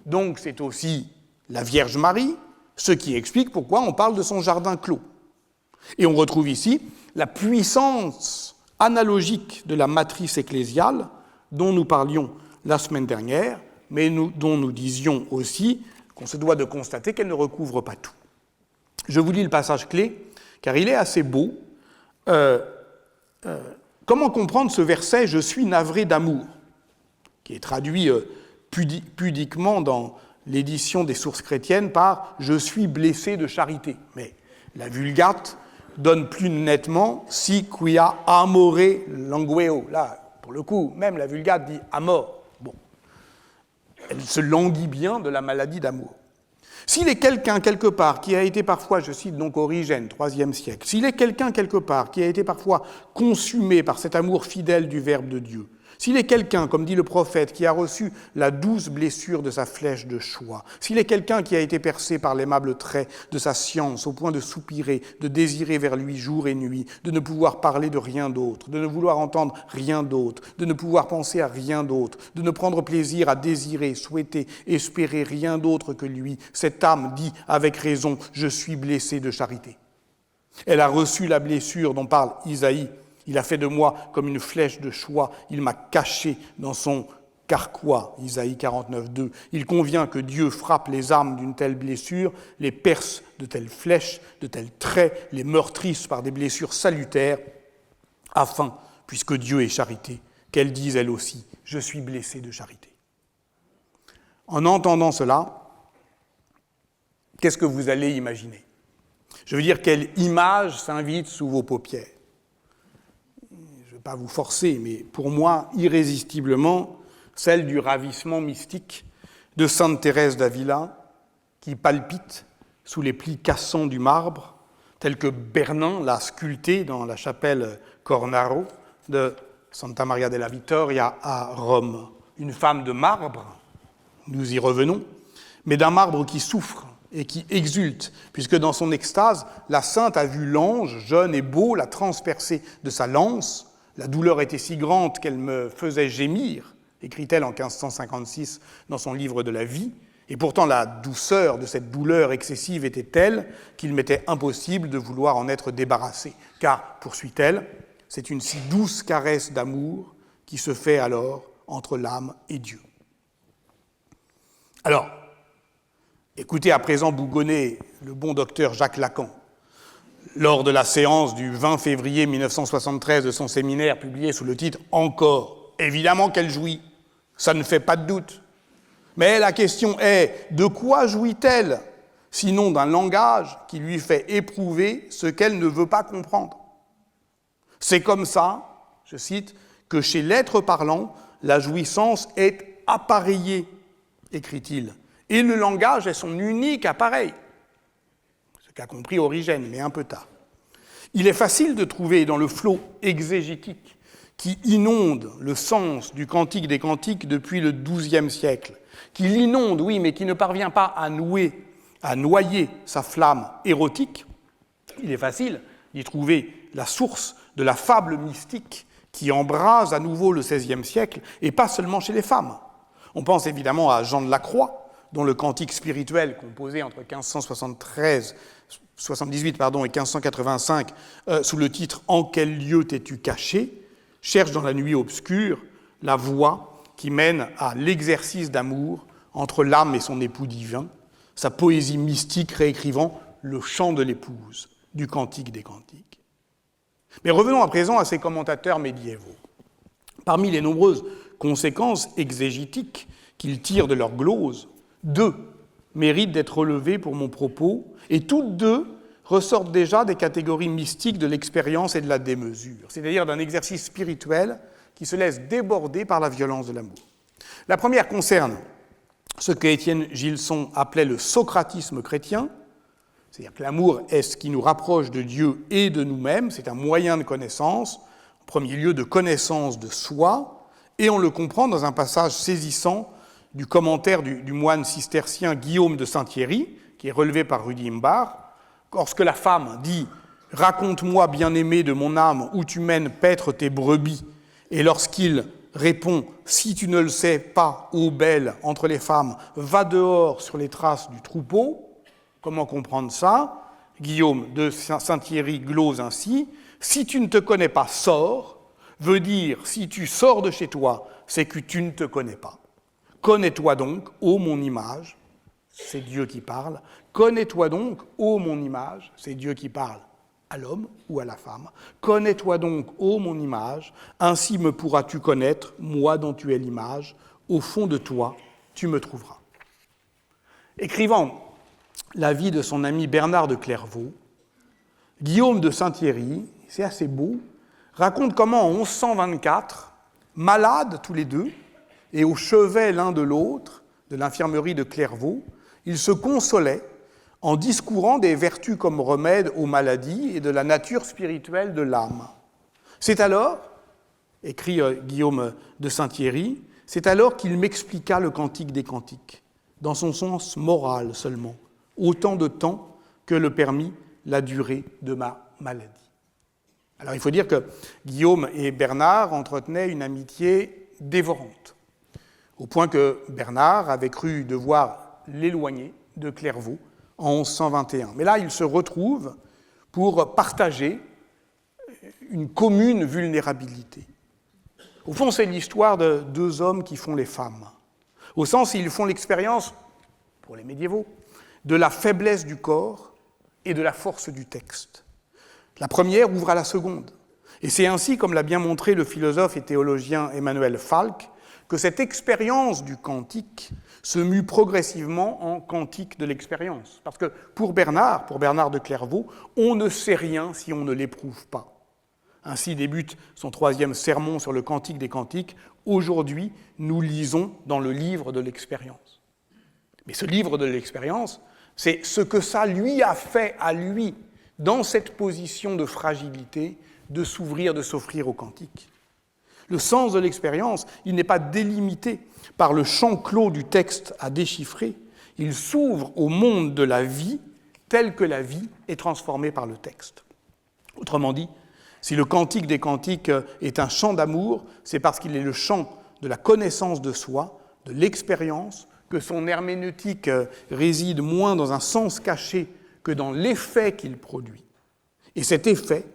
donc c'est aussi la Vierge Marie, ce qui explique pourquoi on parle de son jardin clos. Et on retrouve ici la puissance analogique de la matrice ecclésiale dont nous parlions la semaine dernière, mais dont nous disions aussi qu'on se doit de constater qu'elle ne recouvre pas tout. Je vous lis le passage clé car il est assez beau. Comment comprendre ce verset « Je suis navré d'amour » qui est traduit pudiquement dans l'édition des sources chrétiennes par « Je suis blessé de charité ». Mais la Vulgate donne plus nettement « Si quia amore langueo ». Là, pour le coup, même la Vulgate dit « amor ». Bon, elle se languit bien de la maladie d'amour. S'il est quelqu'un quelque part qui a été parfois, je cite donc Origène, IIIe siècle, s'il est quelqu'un quelque part qui a été parfois consumé par cet amour fidèle du Verbe de Dieu, s'il est quelqu'un, comme dit le prophète, qui a reçu la douce blessure de sa flèche de choix, s'il est quelqu'un qui a été percé par l'aimable trait de sa science au point de soupirer, de désirer vers lui jour et nuit, de ne pouvoir parler de rien d'autre, de ne vouloir entendre rien d'autre, de ne pouvoir penser à rien d'autre, de ne prendre plaisir à désirer, souhaiter, espérer rien d'autre que lui, cette âme dit avec raison « Je suis blessé de charité ». Elle a reçu la blessure dont parle Isaïe. Il a fait de moi comme une flèche de choix, il m'a caché dans son carquois, Isaïe 49, 2. Il convient que Dieu frappe les âmes d'une telle blessure, les perce de telles flèches, de tels traits, les meurtrisse par des blessures salutaires, afin, puisque Dieu est charité, qu'elle dise elle aussi, je suis blessée de charité. En entendant cela, qu'est-ce que vous allez imaginer ? Je veux dire, quelle image s'invite sous vos paupières ? Je ne vais pas vous forcer, mais pour moi, irrésistiblement, celle du ravissement mystique de Sainte Thérèse d'Avila, qui palpite sous les plis cassants du marbre, tel que Bernin l'a sculpté dans la chapelle Cornaro de Santa Maria della Vittoria à Rome. Une femme de marbre, nous y revenons, mais d'un marbre qui souffre et qui exulte, puisque dans son extase, la sainte a vu l'ange, jeune et beau, la transpercer de sa lance. La douleur était si grande qu'elle me faisait gémir, écrit-elle en 1556 dans son livre de la vie, et pourtant la douceur de cette douleur excessive était telle qu'il m'était impossible de vouloir en être débarrassé, car, poursuit-elle, c'est une si douce caresse d'amour qui se fait alors entre l'âme et Dieu. Alors, écoutez à présent bougonner le bon docteur Jacques Lacan, lors de la séance du 20 février 1973 de son séminaire publié sous le titre « Encore ». Évidemment qu'elle jouit, ça ne fait pas de doute. Mais la question est, de quoi jouit-elle, sinon d'un langage qui lui fait éprouver ce qu'elle ne veut pas comprendre ? C'est comme ça, je cite, que chez l'être parlant, la jouissance est appareillée, écrit-il. Et le langage est son unique appareil. Ce qu'a compris Origène, mais un peu tard. Il est facile de trouver dans le flot exégétique qui inonde le sens du Cantique des Cantiques depuis le XIIe siècle, qui l'inonde, oui, mais qui ne parvient pas à noyer sa flamme érotique, il est facile d'y trouver la source de la fable mystique qui embrase à nouveau le XVIe siècle, et pas seulement chez les femmes. On pense évidemment à Jean de la Croix, dont le cantique spirituel, composé entre 1578 et 1585, sous le titre « En quel lieu t'es-tu caché ?», cherche dans la nuit obscure la voie qui mène à l'exercice d'amour entre l'âme et son époux divin, sa poésie mystique réécrivant le chant de l'épouse du Cantique des Cantiques. Mais revenons à présent à ces commentateurs médiévaux. Parmi les nombreuses conséquences exégétiques qu'ils tirent de leur glose, deux méritent d'être relevées pour mon propos, et toutes deux ressortent déjà des catégories mystiques de l'expérience et de la démesure, c'est-à-dire d'un exercice spirituel qui se laisse déborder par la violence de l'amour. La première concerne ce que Étienne Gilson appelait le socratisme chrétien, c'est-à-dire que l'amour est ce qui nous rapproche de Dieu et de nous-mêmes, c'est un moyen de connaissance, en premier lieu de connaissance de soi, et on le comprend dans un passage saisissant du commentaire du moine cistercien Guillaume de Saint-Thierry, qui est relevé par Rudi Imbach, lorsque la femme dit « Raconte-moi, bien-aimé de mon âme, où tu mènes paître tes brebis », et lorsqu'il répond « Si tu ne le sais pas, ô belle, entre les femmes, va dehors sur les traces du troupeau », comment comprendre ça ? Guillaume de Saint-Thierry glose ainsi « Si tu ne te connais pas, sors », veut dire « Si tu sors de chez toi, c'est que tu ne te connais pas. Connais-toi donc, ô mon image », c'est Dieu qui parle, « Connais-toi donc, ô mon image », c'est Dieu qui parle à l'homme ou à la femme. Connais-toi donc, ô mon image, ainsi me pourras-tu connaître, moi dont tu es l'image, au fond de toi, tu me trouveras. Écrivant la vie de son ami Bernard de Clairvaux, Guillaume de Saint-Thierry, c'est assez beau, raconte comment en 1124, malades tous les deux, et au chevet l'un de l'autre, de l'infirmerie de Clairvaux, ils se consolaient en discourant des vertus comme remède aux maladies et de la nature spirituelle de l'âme. C'est alors, écrit Guillaume de Saint-Thierry, c'est alors qu'il m'expliqua le Cantique des Cantiques, dans son sens moral seulement, autant de temps que le permit la durée de ma maladie. Alors il faut dire que Guillaume et Bernard entretenaient une amitié dévorante, au point que Bernard avait cru devoir l'éloigner de Clairvaux en 1121. Mais là, ils se retrouvent pour partager une commune vulnérabilité. Au fond, c'est l'histoire de deux hommes qui font les femmes, au sens où ils font l'expérience, pour les médiévaux, de la faiblesse du corps et de la force du texte. La première ouvre à la seconde. Et c'est ainsi, comme l'a bien montré le philosophe et théologien Emmanuel Falck, que cette expérience du cantique se mue progressivement en cantique de l'expérience. Parce que pour Bernard de Clairvaux, on ne sait rien si on ne l'éprouve pas. Ainsi débute son 3e sermon sur le Cantique des Cantiques. Aujourd'hui, nous lisons dans le livre de l'expérience. Mais ce livre de l'expérience, c'est ce que ça lui a fait à lui, dans cette position de fragilité, de s'ouvrir, de s'offrir au cantique. Le sens de l'expérience, il n'est pas délimité par le champ clos du texte à déchiffrer, il s'ouvre au monde de la vie tel que la vie est transformée par le texte. Autrement dit, si le Cantique des Cantiques est un chant d'amour, c'est parce qu'il est le chant de la connaissance de soi, de l'expérience, que son herméneutique réside moins dans un sens caché que dans l'effet qu'il produit. Et cet effet,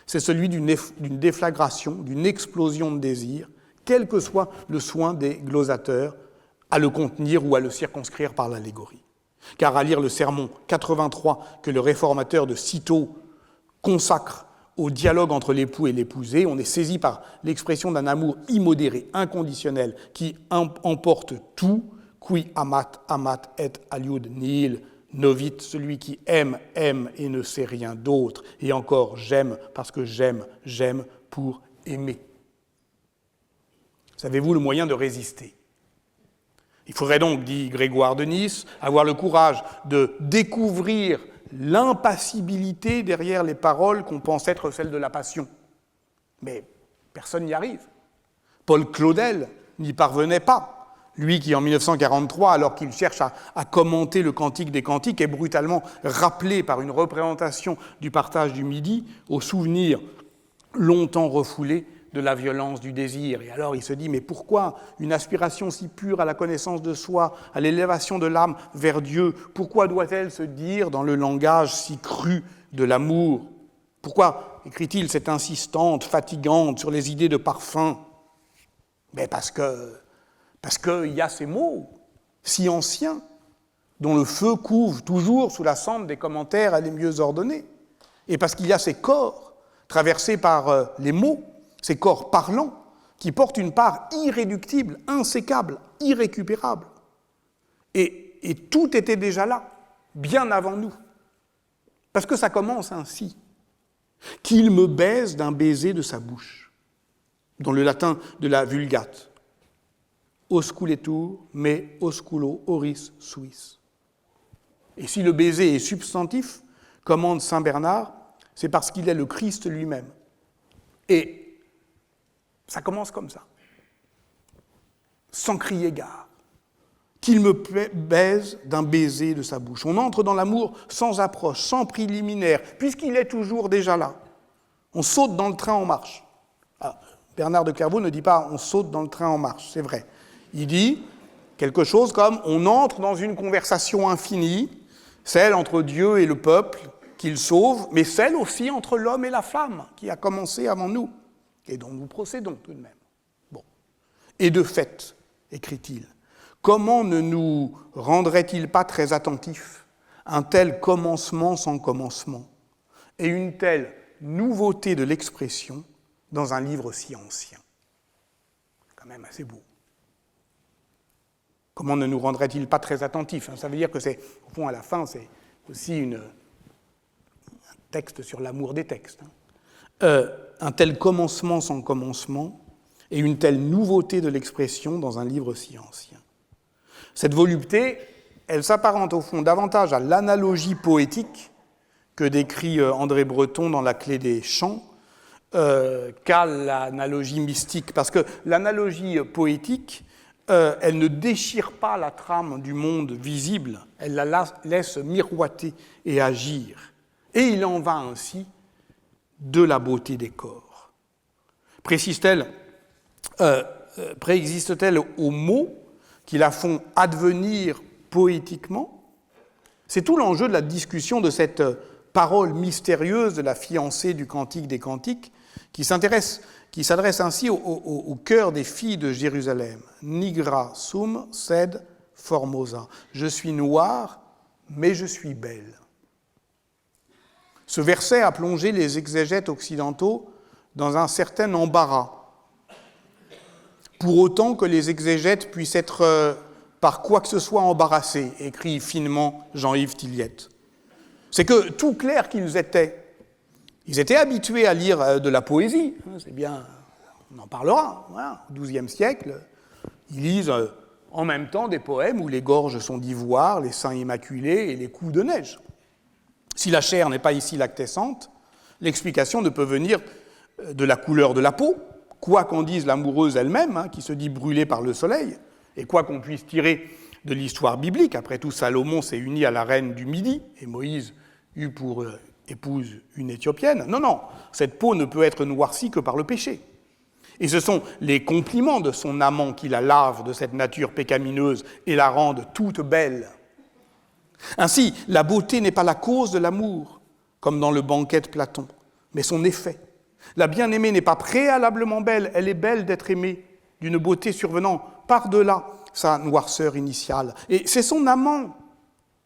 c'est celui d'une déflagration, d'une explosion de désir, quel que soit le soin des glosateurs à le contenir ou à le circonscrire par l'allégorie. Car à lire le sermon 83 que le réformateur de Cîteaux consacre au dialogue entre l'époux et l'épousée, on est saisi par l'expression d'un amour immodéré, inconditionnel, qui emporte tout, qui amat, amat et aliud nihil, novit, celui qui aime, aime et ne sait rien d'autre, et encore j'aime parce que j'aime, j'aime pour aimer. Savez-vous le moyen de résister ? Il faudrait donc, dit Grégoire de Nice, avoir le courage de découvrir l'impassibilité derrière les paroles qu'on pense être celles de la passion. Mais personne n'y arrive. Paul Claudel n'y parvenait pas. Lui qui, en 1943, alors qu'il cherche à commenter le Cantique des Cantiques, est brutalement rappelé par une représentation du partage du Midi au souvenir longtemps refoulé de la violence du désir. Et alors il se dit, mais pourquoi une aspiration si pure à la connaissance de soi, à l'élévation de l'âme vers Dieu, pourquoi doit-elle se dire dans le langage si cru de l'amour ? Pourquoi, écrit-il, cette insistante, fatigante sur les idées de parfum ? Mais parce qu'il y a ces mots si anciens, dont le feu couve toujours sous la cendre des commentaires les mieux ordonnés, et parce qu'il y a ces corps traversés par les mots, ces corps parlants, qui portent une part irréductible, insécable, irrécupérable. Et tout était déjà là, bien avant nous. Parce que ça commence ainsi. « Qu'il me baise d'un baiser de sa bouche », dans le latin de la Vulgate. « Osculetur me osculo oris suis ». Et si le baiser est substantif, commande saint Bernard, c'est parce qu'il est le Christ lui-même. Et ça commence comme ça, sans crier gare. Qu'il me baise d'un baiser de sa bouche. On entre dans l'amour sans approche, sans préliminaire, puisqu'il est toujours déjà là. On saute dans le train en marche. Ah, Bernard de Clairvaux ne dit pas « on saute dans le train en marche », c'est vrai. Il dit quelque chose comme « on entre dans une conversation infinie, celle entre Dieu et le peuple qu'il sauve, mais celle aussi entre l'homme et la femme qui a commencé avant nous. » Et dont nous procédons tout de même. Bon. Et de fait, écrit-il, comment ne nous rendrait-il pas très attentifs un tel commencement sans commencement ? et une telle nouveauté de l'expression dans un livre si ancien. C'est quand même assez beau. Comment ne nous rendrait-il pas très attentifs ? Ça veut dire que c'est, au fond, à la fin, c'est aussi un texte sur l'amour des textes. Un tel commencement sans commencement et une telle nouveauté de l'expression dans un livre si ancien. Cette volupté, elle s'apparente au fond davantage à l'analogie poétique que décrit André Breton dans La Clé des chants, qu'à l'analogie mystique. Parce que l'analogie poétique, elle ne déchire pas la trame du monde visible, elle la laisse miroiter et agir. Et il en va ainsi de la beauté des corps. Préexiste-t-elle aux mots qui la font advenir poétiquement ? C'est tout l'enjeu de la discussion de cette parole mystérieuse de la fiancée du Cantique des Cantiques qui s'adresse ainsi au cœur des filles de Jérusalem. Nigra sum sed formosa. Je suis noire, mais je suis belle. Ce verset a plongé les exégètes occidentaux dans un certain embarras, pour autant que les exégètes puissent être par quoi que ce soit embarrassés, écrit finement Jean-Yves Tilliette. C'est que tout clair qu'ils étaient, ils étaient habitués à lire de la poésie, c'est bien, on en parlera, voilà. Au XIIe siècle, ils lisent en même temps des poèmes où les gorges sont d'ivoire, les seins immaculés et les coups de neige. Si la chair n'est pas ici lactescente, l'explication ne peut venir de la couleur de la peau, quoi qu'en dise l'amoureuse elle-même, qui se dit brûlée par le soleil, et quoi qu'on puisse tirer de l'histoire biblique. Après tout, Salomon s'est uni à la reine du Midi, et Moïse eut pour épouse une Éthiopienne. Non, cette peau ne peut être noircie que par le péché. Et ce sont les compliments de son amant qui la lavent de cette nature pécamineuse et la rendent toute belle. Ainsi, la beauté n'est pas la cause de l'amour, comme dans le banquet de Platon, mais son effet. La bien-aimée n'est pas préalablement belle, elle est belle d'être aimée, d'une beauté survenant par-delà sa noirceur initiale. Et c'est son amant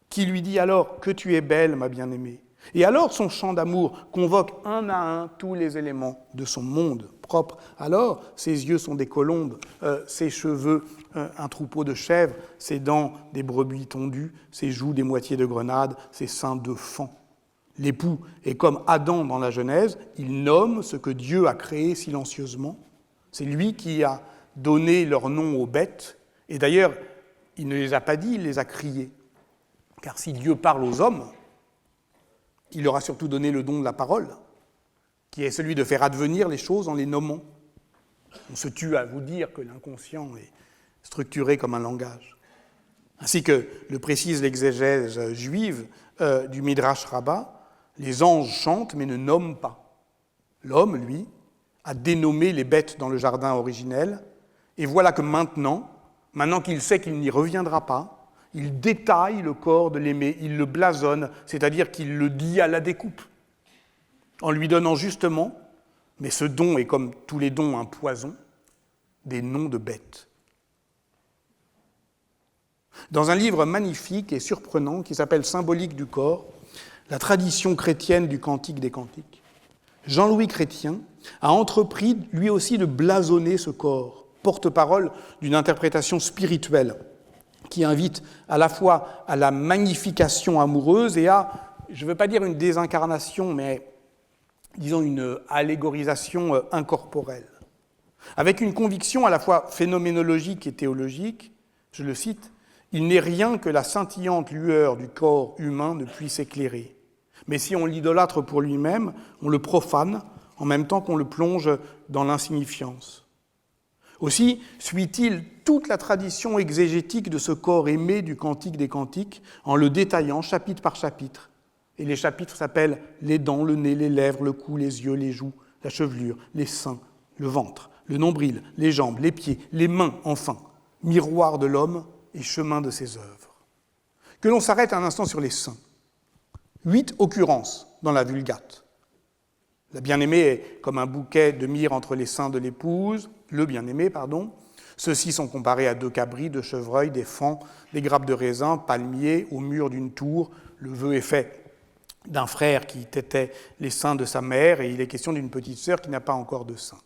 qui lui dit alors « que tu es belle, ma bien-aimée ». Et alors son chant d'amour convoque un à un tous les éléments de son monde propre. Alors ses yeux sont des colombes, ses cheveux un troupeau de chèvres, ses dents des brebis tondues, ses joues des moitiés de grenade, ses seins de faon. L'époux est comme Adam dans la Genèse, il nomme ce que Dieu a créé silencieusement. C'est lui qui a donné leur nom aux bêtes. Et d'ailleurs, il ne les a pas dit, il les a criés. Car si Dieu parle aux hommes, il leur a surtout donné le don de la parole, qui est celui de faire advenir les choses en les nommant. On se tue à vous dire que l'inconscient est structuré comme un langage. Ainsi que le précise l'exégèse juive du Midrash Rabbah, les anges chantent mais ne nomment pas. L'homme, lui, a dénommé les bêtes dans le jardin originel, et voilà que maintenant qu'il sait qu'il n'y reviendra pas, il détaille le corps de l'aimé, il le blasonne, c'est-à-dire qu'il le dit à la découpe, en lui donnant justement, mais ce don est comme tous les dons un poison, des noms de bêtes. Dans un livre magnifique et surprenant qui s'appelle « Symbolique du corps », la tradition chrétienne du Cantique des Cantiques, Jean-Louis Chrétien a entrepris lui aussi de blasonner ce corps, porte-parole d'une interprétation spirituelle qui invite à la fois à la magnification amoureuse et à, je ne veux pas dire une désincarnation, mais disons une allégorisation incorporelle, avec une conviction à la fois phénoménologique et théologique, je le cite, « Il n'est rien que la scintillante lueur du corps humain ne puisse éclairer. Mais si on l'idolâtre pour lui-même, on le profane en même temps qu'on le plonge dans l'insignifiance. Aussi suit-il toute la tradition exégétique de ce corps aimé du Cantique des Cantiques en le détaillant chapitre par chapitre. Et les chapitres s'appellent les dents, le nez, les lèvres, le cou, les yeux, les joues, la chevelure, les seins, le ventre, le nombril, les jambes, les pieds, les mains, enfin, miroir de l'homme et chemin de ses œuvres. Que l'on s'arrête un instant sur les seins. 8 occurrences dans la Vulgate. La bien-aimée est comme un bouquet de myrrhe entre les seins de l'épouse, le bien-aimé, pardon. Ceux-ci sont comparés à 2 cabris, 2 chevreuils, des faons, des grappes de raisin, palmiers, au mur d'une tour. Le vœu est fait d'un frère qui tétait les seins de sa mère, et il est question d'une petite sœur qui n'a pas encore de sein.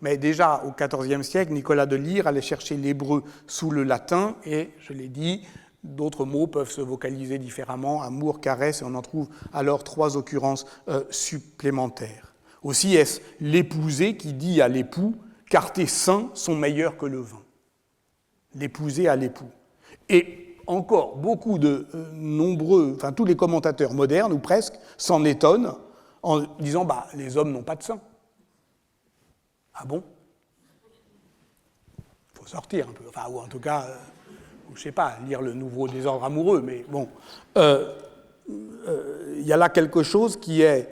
Mais déjà au XIVe siècle, Nicolas de Lyre allait chercher l'hébreu sous le latin, et je l'ai dit, d'autres mots peuvent se vocaliser différemment, amour, caresse, et on en trouve alors 3 occurrences supplémentaires. Aussi est-ce l'épousé qui dit à l'époux « car tes seins sont meilleurs que le vin ». L'épousé à l'époux. Et encore, beaucoup de tous les commentateurs modernes, ou presque, s'en étonnent en disant « les hommes n'ont pas de seins ». Ah bon? Il faut sortir un peu, ou en tout cas, je ne sais pas, lire le Nouveau désordre amoureux, mais bon. Il y a là quelque chose qui est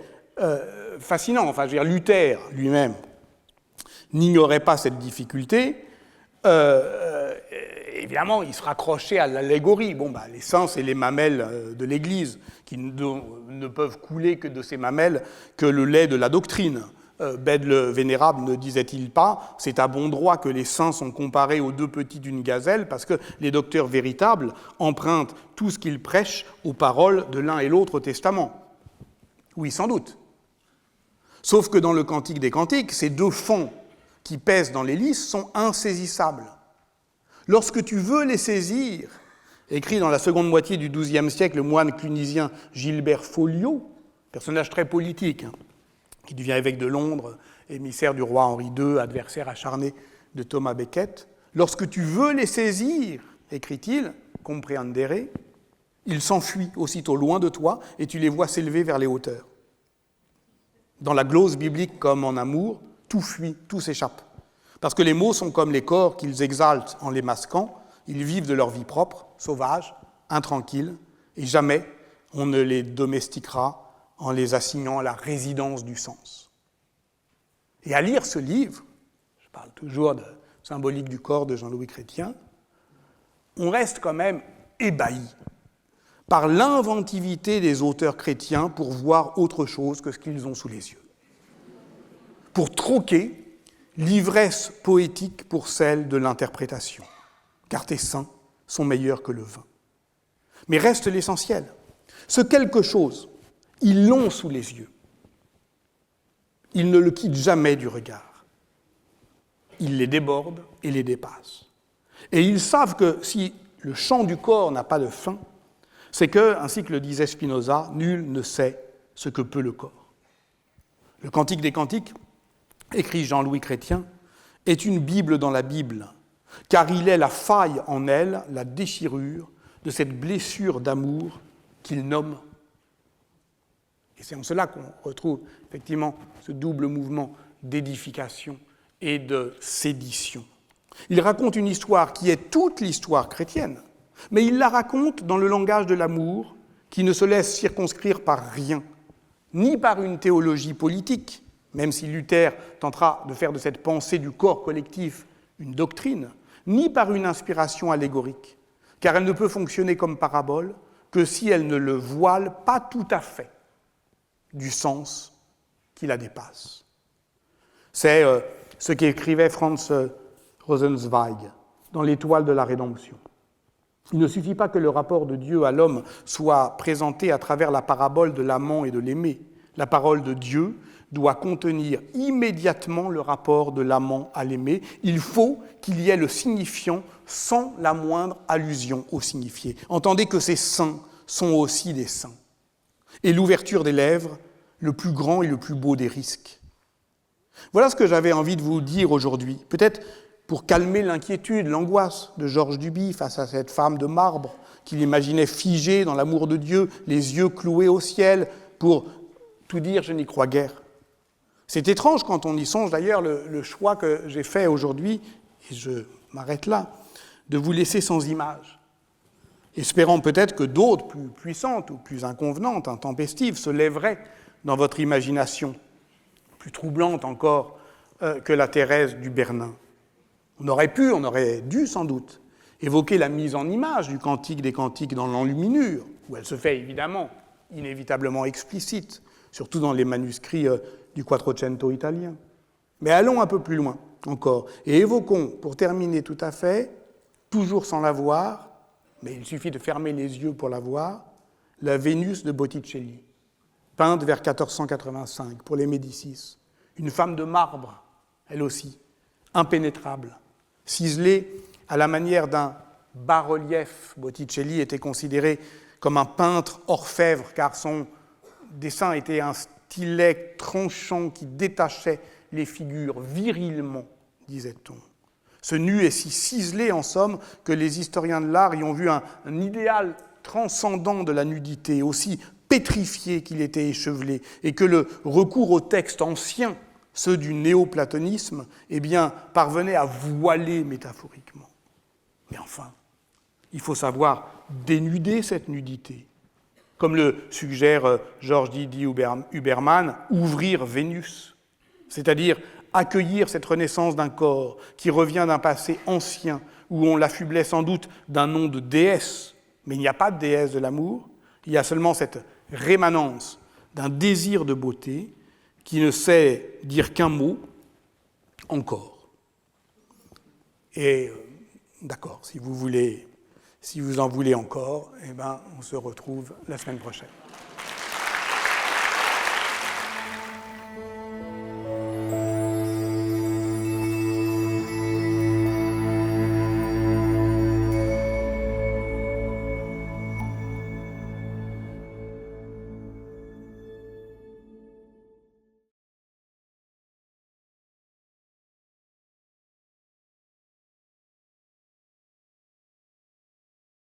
fascinant. Enfin, je veux dire, Luther lui-même n'ignorait pas cette difficulté. Évidemment, il se raccrochait à l'allégorie. Les seins, c'est les mamelles de l'Église, qui ne peuvent couler que de ces mamelles que le lait de la doctrine. Bède le Vénérable ne disait-il pas « C'est à bon droit que les seins sont comparés aux 2 petits d'une gazelle, parce que les docteurs véritables empruntent tout ce qu'ils prêchent aux paroles de l'un et l'autre testament. » Oui, sans doute. Sauf que dans le Cantique des Cantiques, ces 2 fonds qui pèsent dans les lys sont insaisissables. Lorsque tu veux les saisir, écrit dans la seconde moitié du XIIe siècle, le moine clunisien Gilbert Folliot, personnage très politique, qui devient évêque de Londres, émissaire du roi Henri II, adversaire acharné de Thomas Becket. Lorsque tu veux les saisir, écrit-il, comprehendere, ils s'enfuient aussitôt loin de toi et tu les vois s'élever vers les hauteurs. Dans la glose biblique comme en amour, tout fuit, tout s'échappe. Parce que les mots sont comme les corps qu'ils exaltent en les masquant, ils vivent de leur vie propre, sauvage, intranquille, et jamais on ne les domestiquera en les assignant à la résidence du sens. Et à lire ce livre, je parle toujours de Symbolique du corps de Jean-Louis Chrétien, on reste quand même ébahi par l'inventivité des auteurs chrétiens pour voir autre chose que ce qu'ils ont sous les yeux. Pour troquer l'ivresse poétique pour celle de l'interprétation, car tes seins sont meilleurs que le vin. Mais reste l'essentiel. Ce quelque chose, ils l'ont sous les yeux. Ils ne le quittent jamais du regard. Ils les débordent et les dépassent. Et ils savent que si le chant du corps n'a pas de fin, c'est que, ainsi que le disait Spinoza, nul ne sait ce que peut le corps. Le Cantique des Cantiques, écrit Jean-Louis Chrétien, est une Bible dans la Bible, car il est la faille en elle, la déchirure de cette blessure d'amour qu'il nomme. Et c'est en cela qu'on retrouve effectivement ce double mouvement d'édification et de sédition. Il raconte une histoire qui est toute l'histoire chrétienne, mais il la raconte dans le langage de l'amour qui ne se laisse circonscrire par rien, ni par une théologie politique, même si Luther tentera de faire de cette pensée du corps collectif une doctrine, ni par une inspiration allégorique, car elle ne peut fonctionner comme parabole que si elle ne le voile pas tout à fait du sens qui la dépasse. C'est ce qu'écrivait Franz Rosenzweig dans l'Étoile de la Rédemption. Il ne suffit pas que le rapport de Dieu à l'homme soit présenté à travers la parabole de l'amant et de l'aimé. La parole de Dieu doit contenir immédiatement le rapport de l'amant à l'aimé. Il faut qu'il y ait le signifiant sans la moindre allusion au signifié. Entendez que ces saints sont aussi des saints. Et l'ouverture des lèvres, le plus grand et le plus beau des risques. Voilà ce que j'avais envie de vous dire aujourd'hui. Peut-être pour calmer l'inquiétude, l'angoisse de Georges Duby face à cette femme de marbre qu'il imaginait figée dans l'amour de Dieu, les yeux cloués au ciel, pour tout dire, je n'y crois guère. C'est étrange quand on y songe, d'ailleurs, le choix que j'ai fait aujourd'hui, et je m'arrête là, de vous laisser sans image, espérant peut-être que d'autres, plus puissantes ou plus inconvenantes, intempestives, se lèveraient dans votre imagination, plus troublante encore que la Thérèse du Bernin. On aurait dû sans doute évoquer la mise en image du Cantique des Cantiques dans l'enluminure, où elle se fait évidemment, inévitablement explicite, surtout dans les manuscrits du Quattrocento italien. Mais allons un peu plus loin encore, et évoquons, pour terminer tout à fait, toujours sans la voir, mais il suffit de fermer les yeux pour la voir, la Vénus de Botticelli. peinte vers 1485 pour les Médicis. Une femme de marbre, elle aussi, impénétrable, ciselée à la manière d'un bas-relief. Botticelli était considéré comme un peintre orfèvre, car son dessin était un stylet tranchant qui détachait les figures virilement, disait-on. Ce nu est si ciselé, en somme, que les historiens de l'art y ont vu un idéal transcendant de la nudité, aussi pétrifié qu'il était échevelé, et que le recours aux textes anciens, ceux du néoplatonisme, eh bien, parvenait à voiler métaphoriquement. Mais enfin, il faut savoir dénuder cette nudité. Comme le suggère Georges Didi Huberman, ouvrir Vénus, c'est-à-dire accueillir cette renaissance d'un corps qui revient d'un passé ancien où on l'affublait sans doute d'un nom de déesse, mais il n'y a pas de déesse de l'amour, il y a seulement cette rémanence d'un désir de beauté qui ne sait dire qu'un mot, encore. Et d'accord, si vous en voulez encore, eh ben, on se retrouve la semaine prochaine.